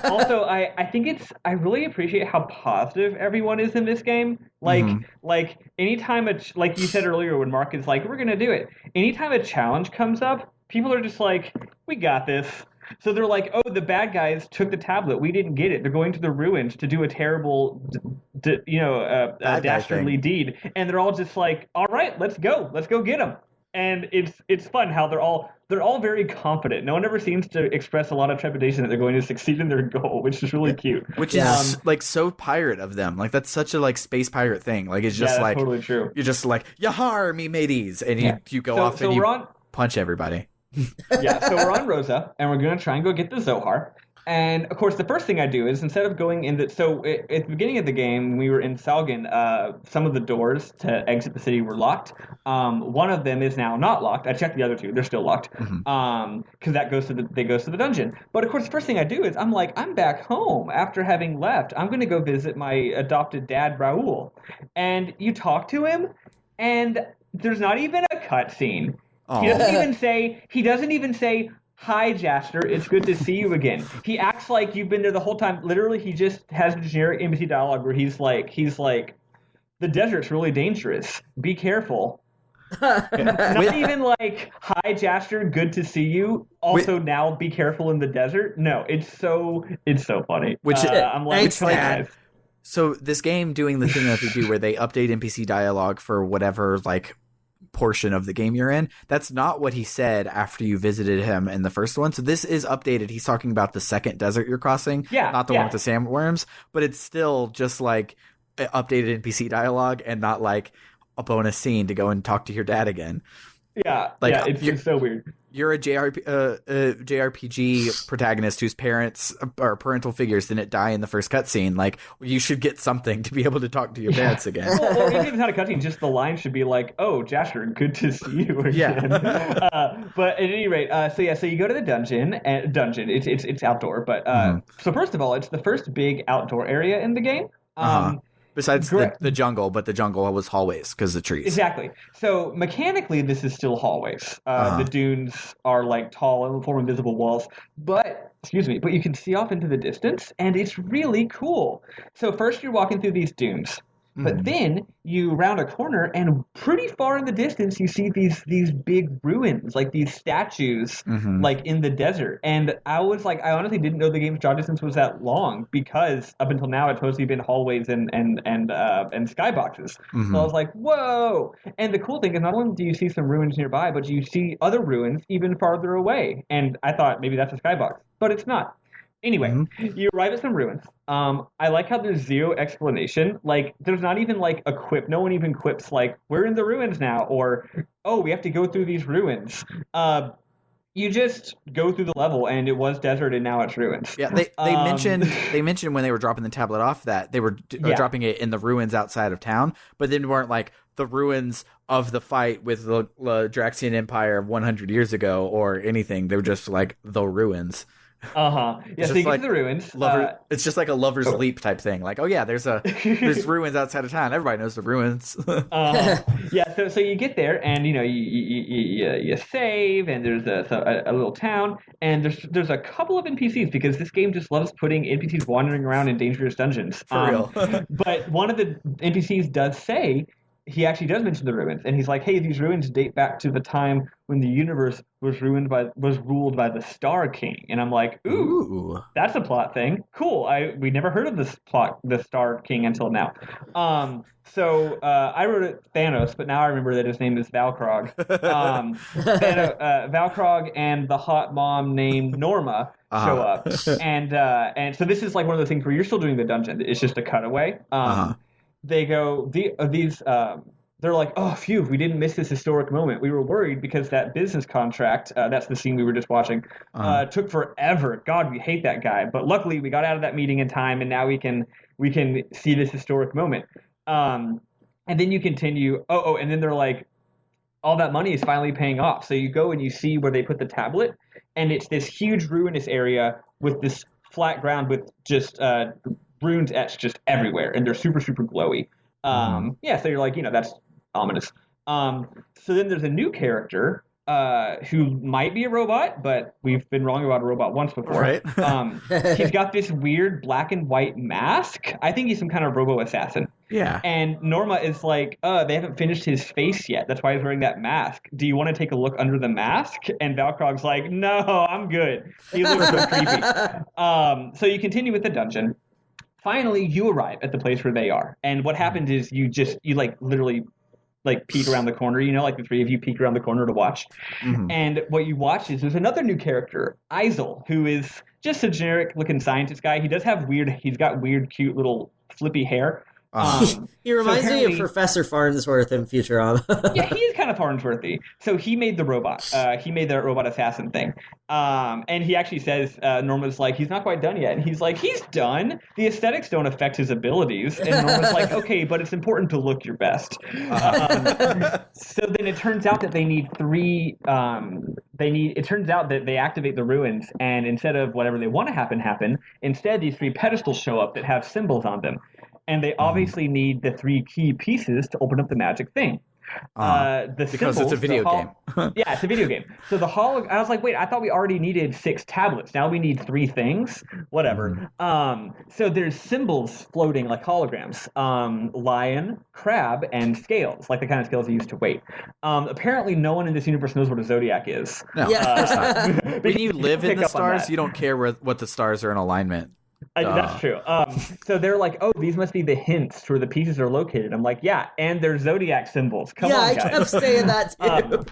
Also, I think I really appreciate how positive everyone is in this game. Like anytime like you said earlier when Mark is like, we're gonna do it. Anytime a challenge comes up, people are just like, we got this. So they're like, oh, the bad guys took the tablet. We didn't get it. They're going to the ruins to do a terrible, dastardly deed. And they're all just like, all right, let's go. Let's go get them. And it's fun how they're all very confident. No one ever seems to express a lot of trepidation that they're going to succeed in their goal, which is really cute. Which is so pirate of them. Like that's such a space pirate thing. Like it's just that's totally true. You're just like, yahar, me mateys, and you go off and you punch everybody. So we're on Rosa, and we're going to try and go get the Zohar. And, of course, the first thing I do is instead of going in at the beginning of the game, when we were in Salgan, some of the doors to exit the city were locked. One of them is now not locked. I checked the other 2. They're still locked. Because that goes to the dungeon. But, of course, the first thing I do is I'm like, I'm back home after having left. I'm going to go visit my adopted dad, Raul. And you talk to him, and there's not even a cutscene. He doesn't even say, hi, Jaster, it's good to see you again. He acts like you've been there the whole time. Literally, he just has a generic NPC dialogue where he's like, the desert's really dangerous. Be careful. Not even like, hi, Jaster, good to see you. Also, now be careful in the desert. No, it's so funny. I'm like, thanks, Dad. So this game doing the thing that they do where they update NPC dialogue for whatever portion of the game you're in, that's not what he said after you visited him in the first one. So this is updated. He's talking about the second desert you're crossing, not the one with the sandworms, but it's still just updated NPC dialogue and not a bonus scene to go and talk to your dad again. It's so weird. You're a JRPG protagonist whose parents or parental figures didn't die in the first cutscene. You should get something to be able to talk to your parents again. Well, even if it's not a cutscene, just the line should be like, "Oh, Jasher, good to see you again." But at any rate, so you go to the dungeon. It's outdoor, but so first of all, it's the first big outdoor area in the game. Besides the jungle, but the jungle was hallways because of the trees. Exactly. So mechanically, this is still hallways. The dunes are tall and form invisible walls. But you can see off into the distance, and it's really cool. So first you're walking through these dunes. But then you round a corner, and pretty far in the distance, you see these big ruins, like these statues, like in the desert. And I was like, I honestly didn't know the game's draw distance was that long, because up until now it's mostly been hallways and skyboxes. So I was like, whoa! And the cool thing is, not only do you see some ruins nearby, but you see other ruins even farther away. And I thought maybe that's a skybox, but it's not. Anyway, you arrive at some ruins. I like how there's zero explanation. Like, there's not even like a quip. No one even quips like, we're in the ruins now, or, oh, we have to go through these ruins. You just go through the level, and it was desert, and now it's ruins. Yeah, they mentioned when they were dropping the tablet off that they were dropping it in the ruins outside of town, but then weren't like the ruins of the fight with the Draxian Empire 100 years ago or anything. They were just like the ruins. Yeah, so you get to the ruins. It's just like a Lover's Leap type thing. Like, oh yeah, there's ruins outside of town. Everybody knows the ruins. Yeah, so you get there, and you save, and there's a little town, and there's a couple of NPCs, because this game just loves putting NPCs wandering around in dangerous dungeons. For real. But one of the NPCs does say, he actually does mention the ruins, and he's like, hey, these ruins date back to the time when the universe was ruled by the Star King. And I'm like, ooh, that's a plot thing. Cool. We never heard of the Star King until now. So I wrote it Thanos, but now I remember that his name is Valkrog. Valkrog and the hot mom named Norma show up. And so this is like one of the things where you're still doing the dungeon. It's just a cutaway. They go, they're like, oh, phew, we didn't miss this historic moment. We were worried because that business contract, that's the scene we were just watching, took forever. God, we hate that guy. But luckily, we got out of that meeting in time, and now we can see this historic moment. And then you continue, and then they're like, all that money is finally paying off. So you go and you see where they put the tablet, and it's this huge ruinous area with this flat ground with just runes etched just everywhere, and they're super, super glowy. So you're like, that's ominous. So then there's a new character who might be a robot, but we've been wrong about a robot once before. Right. He's got this weird black and white mask. I think he's some kind of robo-assassin. Yeah. And Norma is like, they haven't finished his face yet. That's why he's wearing that mask. Do you want to take a look under the mask? And Valkrog's like, no, I'm good. He looks so creepy. So you continue with the dungeon. Finally, you arrive at the place where they are. And what happens is you like literally like peek around the corner, like the three of you peek around the corner to watch. And what you watch is there's another new character, Isel, who is just a generic looking scientist guy. He's got weird, cute little flippy hair. He reminds me of Professor Farnsworth in Futurama. Yeah, he is kind of Farnsworthy. So he made the robot. He made the robot assassin thing. And he actually says, Norma's like, he's not quite done yet. And he's like, he's done. The aesthetics don't affect his abilities. And Norma's like, okay, but it's important to look your best. So then it turns out that they need three. It turns out that they activate the ruins, and instead of whatever they want to happen, instead these three pedestals show up that have symbols on them. And they obviously need the three key pieces to open up the magic thing. Because it's a video game. Yeah, it's a video game. So I was like, wait, I thought we already needed 6 tablets. Now we need 3 things? Whatever. So there's symbols floating like holograms. Lion, crab, and scales, like the kind of scales you use to wait. Apparently no one in this universe knows what a zodiac is. No, when you live in the stars, you don't care what the stars are in alignment. That's true. So they're like, oh, these must be the hints where the pieces are located. I'm like, yeah, and they're zodiac symbols. Come on, guys. I kept saying that too.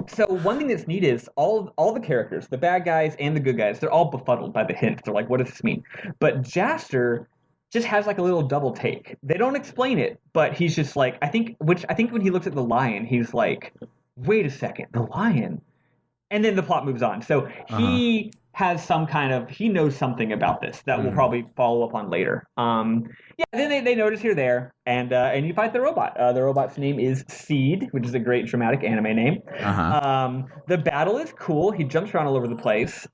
So one thing that's neat is all the characters, the bad guys and the good guys, they're all befuddled by the hints. They're like, what does this mean? But Jaster just has like a little double take. They don't explain it, but he's just like, I think when he looks at the lion, he's like, wait a second, the lion. And then the plot moves on. So he has he knows something about this that we'll probably follow up on later. Then they notice you're there, and you fight the robot. The robot's name is Seed, which is a great dramatic anime name. The battle is cool. He jumps around all over the place.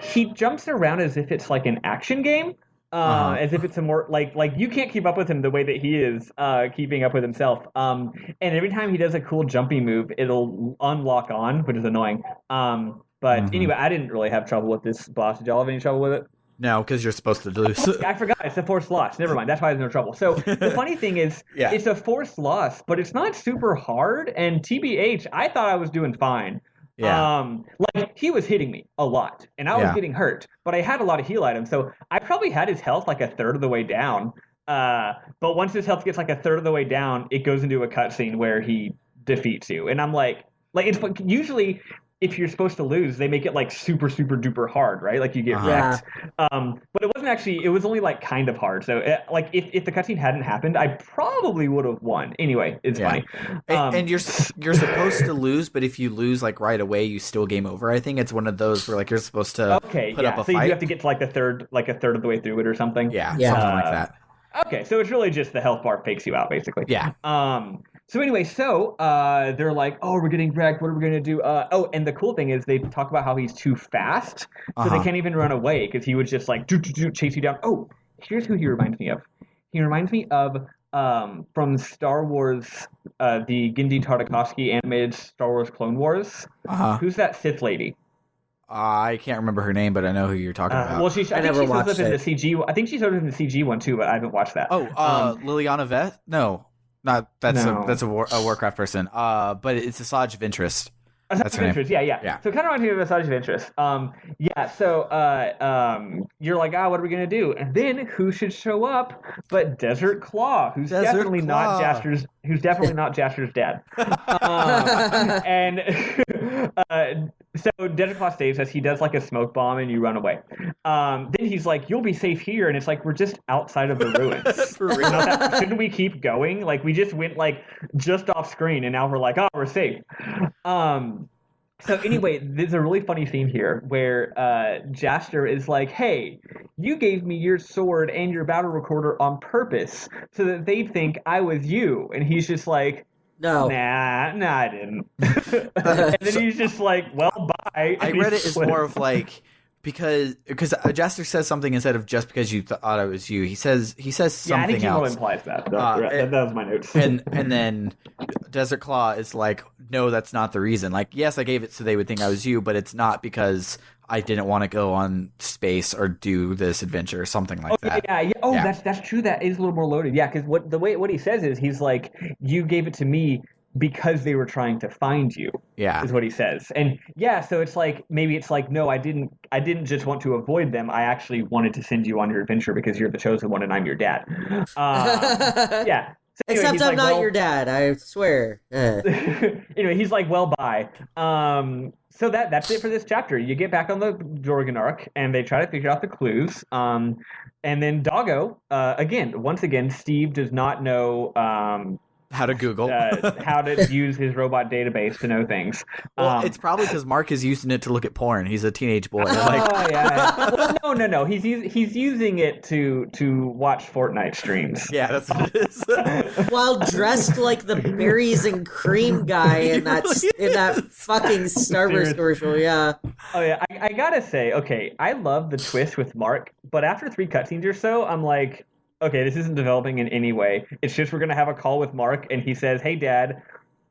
He jumps around as if it's like an action game. As if it's a more like you can't keep up with him the way that he is keeping up with himself. And every time he does a cool jumping move, it'll unlock on, which is annoying. But anyway, I didn't really have trouble with this boss. Did y'all have any trouble with it? No, because you're supposed to lose. I forgot. It's a forced loss. Never mind. That's why there's no trouble. So the funny thing is, it's a forced loss, but it's not super hard. And TBH, I thought I was doing fine. Yeah. Like he was hitting me a lot, and I was getting hurt, but I had a lot of heal items, so I probably had his health like a third of the way down. But once his health gets like a third of the way down, it goes into a cutscene where he defeats you, and I'm like it's usually. If you're supposed to lose, they make it like super, super duper hard, right? Like you get wrecked. But it wasn't actually, it was only like kind of hard. So like if the cutscene hadn't happened, I probably would have won. Anyway, it's funny. And you're supposed to lose, but if you lose like right away, you still game over. I think it's one of those where like you're supposed to put up a so fight. You have to get to like a third of the way through it or something. Yeah. Something like that. Okay, so it's really just the health bar fakes you out, basically. Yeah. So anyway, they're like, oh, we're getting wrecked. What are we going to do? And the cool thing is they talk about how he's too fast, so they can't even run away because he would just like chase you down. Oh, here's who he reminds me of. He reminds me of from Star Wars, the Genndy Tartakovsky animated Star Wars Clone Wars. Who's that Sith lady? I can't remember her name, but I know who you're talking about. Well, I think she shows up in the CG. I think she showed up in the CG one too, but I haven't watched that. Oh, Liliana Veth? No. Not that's a Warcraft person. But it's a Asajj of Interest. That's her name. Yeah. So it kind of reminds me of Asajj of Interest. You're like, what are we gonna do? And then who should show up but Desert Claw, who's definitely not Jaster's dad. So Desert Claw saves us. He does like a smoke bomb and you run away. Then he's like, you'll be safe here. And it's like, we're just outside of the ruins. For real. Shouldn't we keep going? Like we just went like just off screen and now we're like, we're safe. So anyway, there's a really funny scene here where Jaster is like, hey, you gave me your sword and your battle recorder on purpose so that they'd think I was you. And he's just like, no. Nah, I didn't. And then he's just like, well, bye. I read it as more of like, because Jaster says something instead of just because you thought it was you. He says something I think else. He implies that. That was my notes. and then Desert Claw is like, no, that's not the reason. Like, yes, I gave it so they would think I was you, but it's not because I didn't want to go on space or do this adventure or something like that. Yeah. Oh, yeah. That's true. That is a little more loaded. Yeah, because what he says is he's like, you gave it to me because they were trying to find you. Yeah, is what he says. And so it's like maybe it's like, no, I didn't just want to avoid them. I actually wanted to send you on your adventure because you're the chosen one and I'm your dad. Yeah. So anyway, except I'm not your dad, I swear. Anyway, he's like, well, bye. So that's it for this chapter. You get back on the Dorgenark, and they try to figure out the clues. And then Doggo, once again, Steve does not know how to Google, how to use his robot database to know things. Well, it's probably because Mark is using it to look at porn. He's a teenage boy. Yeah. Well, no. He's using it to watch Fortnite streams. Yeah, that's what it is. While dressed like the berries and cream guy in that fucking Starburst commercial. Yeah. Oh yeah, I gotta say, okay, I love the twist with Mark, but after 3 cutscenes or so, I'm like, okay, this isn't developing in any way. It's just we're going to have a call with Mark, and he says, hey, Dad,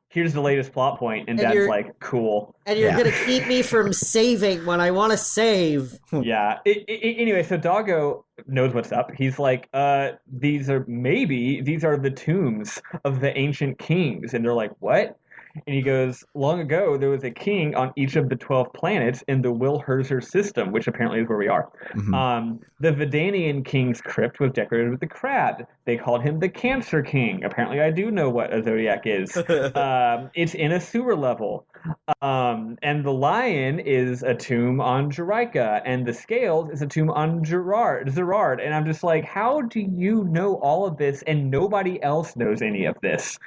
here's the latest plot point. And Dad's like, cool. And you're going to keep me from saving when I want to save. Yeah. Anyway, so Doggo knows what's up. He's like, these are the tombs of the ancient kings. And they're like, what? And he goes, long ago, there was a king on each of the 12 planets in the Wilherzer system, which apparently is where we are. Mm-hmm. The Vedanian king's crypt was decorated with a crab. They called him the Cancer King. Apparently, I do know what a zodiac is. It's in a sewer level. And the lion is a tomb on Jerica, and the scales is a tomb on Zerard. And I'm just like, how do you know all of this and nobody else knows any of this?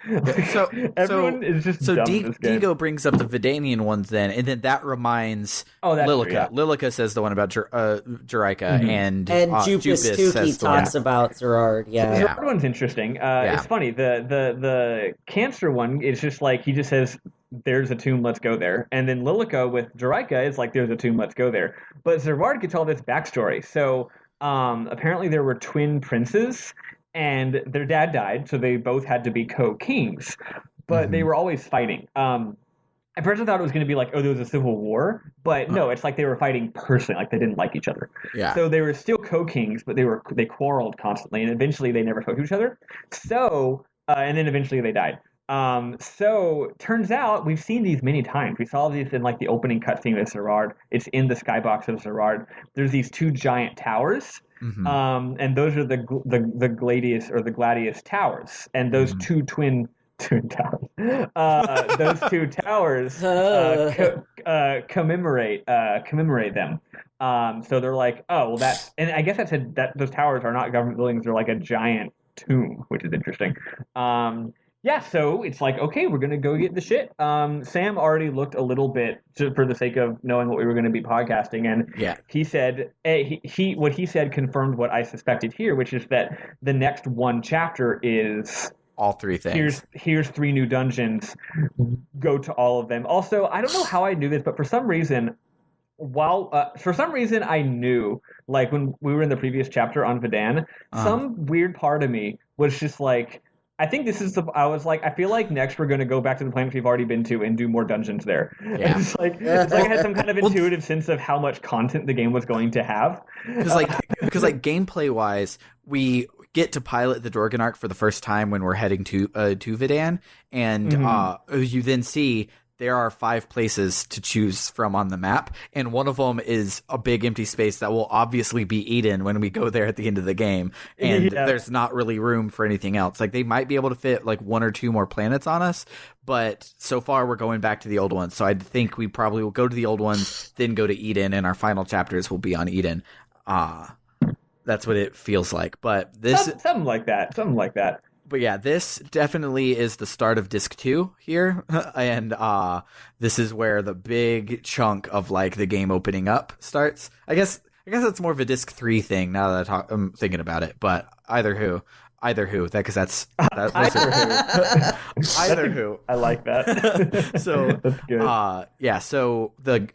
Everyone is just dumb. So Digo brings up the Vedanian ones then, and then that reminds Lilica. True, yeah. Lilica says the one about Jerica, mm-hmm. and Jupus Tuki talks about Zerard. Yeah. The Zerard one's interesting. It's funny. The Cancer one is just like, he just says, there's a tomb, let's go there. And then Lilica with Jerica is like, there's a tomb, let's go there. But Zerard gets all this backstory. So apparently there were twin princes, and their dad died, so they both had to be co-kings. But they were always fighting. I personally thought it was going to be like, oh, there was a civil war, but no, it's like they were fighting personally, like they didn't like each other. Yeah. So they were still co-kings, but they quarreled constantly, and eventually they never spoke to each other. So, and then eventually they died. So turns out we've seen these many times. We saw these in like the opening cutscene of Zerard. It's in the skybox of Zerard. There's these two giant towers. And those are the Gladius or the Gladius towers, and those two twin towers. Those two towers commemorate them. So they're like, oh, well, that's, and I guess that those towers are not government buildings; they're like a giant tomb, which is interesting. Yeah, so it's like, okay, we're gonna go get the shit. Sam already looked a little bit just for the sake of knowing what we were going to be podcasting, and he said what he said confirmed what I suspected here, which is that the next one chapter is all three things. Here's 3 new dungeons. Go to all of them. Also, I don't know how I knew this, but for some reason, I knew, like when we were in the previous chapter on Vedan, some weird part of me was just like, I think this is I was like, I feel like next we're going to go back to the planets we've already been to and do more dungeons there. Yeah. It's like I had some kind of intuitive sense of how much content the game was going to have. Because gameplay wise, we get to pilot the Dorgenark for the first time when we're heading to Vedan, and you then see there are 5 places to choose from on the map, and one of them is a big empty space that will obviously be Eden when we go there at the end of the game, and there's not really room for anything else. Like, they might be able to fit like 1 or 2 more planets on us, but so far we're going back to the old ones, so I think we probably will go to the old ones, then go to Eden, and our final chapters will be on Eden. That's what it feels like, but this... Something like that. But yeah, this definitely is the start of Disc 2 here, and this is where the big chunk of like the game opening up starts. I guess it's more of a Disc 3 thing now that I'm thinking about it. But either who, either who. I like that. So that's good. Yeah. So the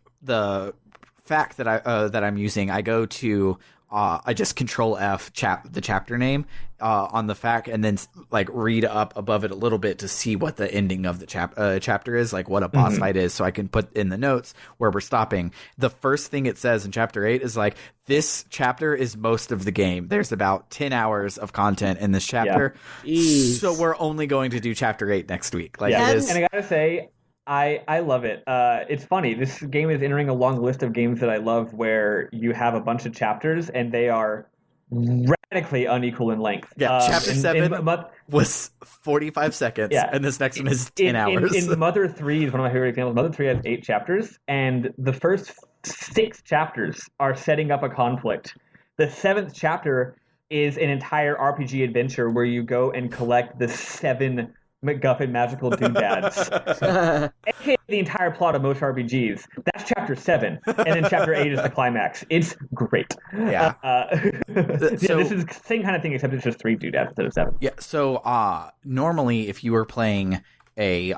fact that I'm using, I go to. I just Control F the chapter name on the fact, and then like read up above it a little bit to see what the ending of the chapter is, like what a boss fight is, so I can put in the notes where we're stopping. The first thing it says in chapter 8 is like, this chapter is most of the game. There's about 10 hours of content in this chapter, so we're only going to do chapter 8 next week. Like, it is, and I gotta say, I love it. It's funny. This game is entering a long list of games that I love where you have a bunch of chapters and they are radically unequal in length. Yeah, chapter 7 was 45 seconds, and this next one is 10 hours. In Mother 3 is one of my favorite examples. Mother 3 has 8 chapters, and the first 6 chapters are setting up a conflict. The 7th chapter is an entire RPG adventure where you go and collect the 7 MacGuffin magical doodads. AKA the entire plot of most RPGs. That's chapter 7, and then chapter 8 is the climax. It's great. Yeah. This is the same kind of thing, except it's just 3 doodads instead of 7. Yeah. So normally, if you were playing playing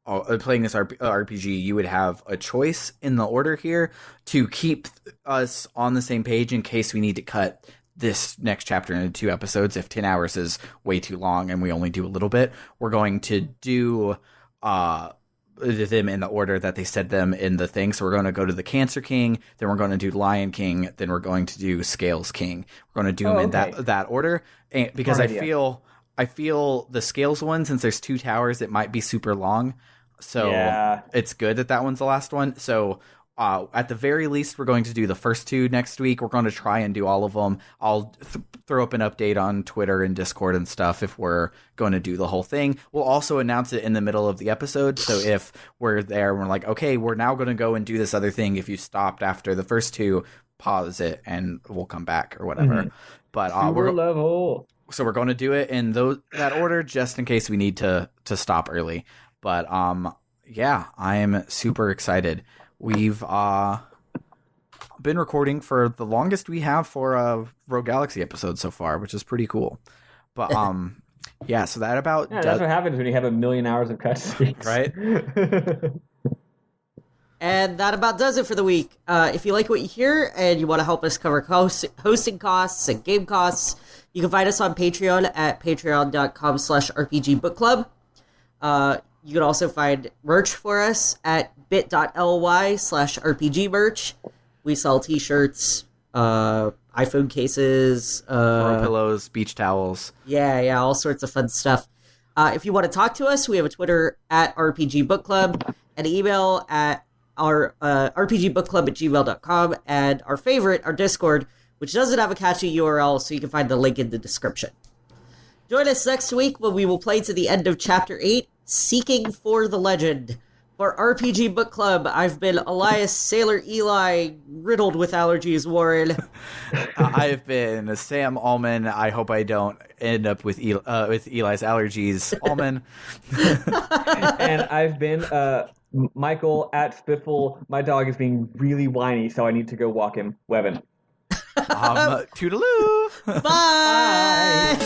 this RPG, you would have a choice in the order here to keep us on the same page in case we need to cut this next chapter into 2 episodes. If 10 hours is way too long and we only do a little bit, we're going to do them in the order that they said them in the thing. So we're going to go to the Cancer King, then we're going to do Lion King, then we're going to do Scales King. We're going to do them in that order, and because I feel the Scales one, since there's 2 towers, it might be super long, so it's good that one's the last one. So at the very least, we're going to do the first 2 next week. We're going to try and do all of them. I'll throw up an update on Twitter and Discord and stuff if we're going to do the whole thing. We'll also announce it in the middle of the episode. So if we're there and we're like, okay, we're now going to go and do this other thing, if you stopped after the first 2, pause it and we'll come back or whatever. But so we're going to do it in that order just in case we need to stop early. But yeah, I'm super excited. We've been recording for the longest we have for a Rogue Galaxy episode so far, which is pretty cool. But yeah, so that about that's what happens when you have 1 million hours of cutscenes, right? And that about does it for the week. If you like what you hear and you want to help us cover hosting costs and game costs, you can find us on Patreon at patreon.com/rpgbookclub. You can also find merch for us at bit.ly/RPGmerch. We sell t-shirts, iPhone cases, throw pillows, beach towels. Yeah, all sorts of fun stuff. If you want to talk to us, we have a Twitter at RPG Book Club, an email at our rpgbookclub@gmail.com, and our favorite, our Discord, which doesn't have a catchy URL, so you can find the link in the description. Join us next week when we will play to the end of Chapter 8, Seeking for the Legend. For RPG Book Club, I've been Elias Sailor Eli, riddled with allergies, Warren. I've been Sam Allman. I hope I don't end up with Eli's allergies. Allman. And I've been Michael at Spiffle. My dog is being really whiny, so I need to go walk him. Webbin. Toodaloo. Bye.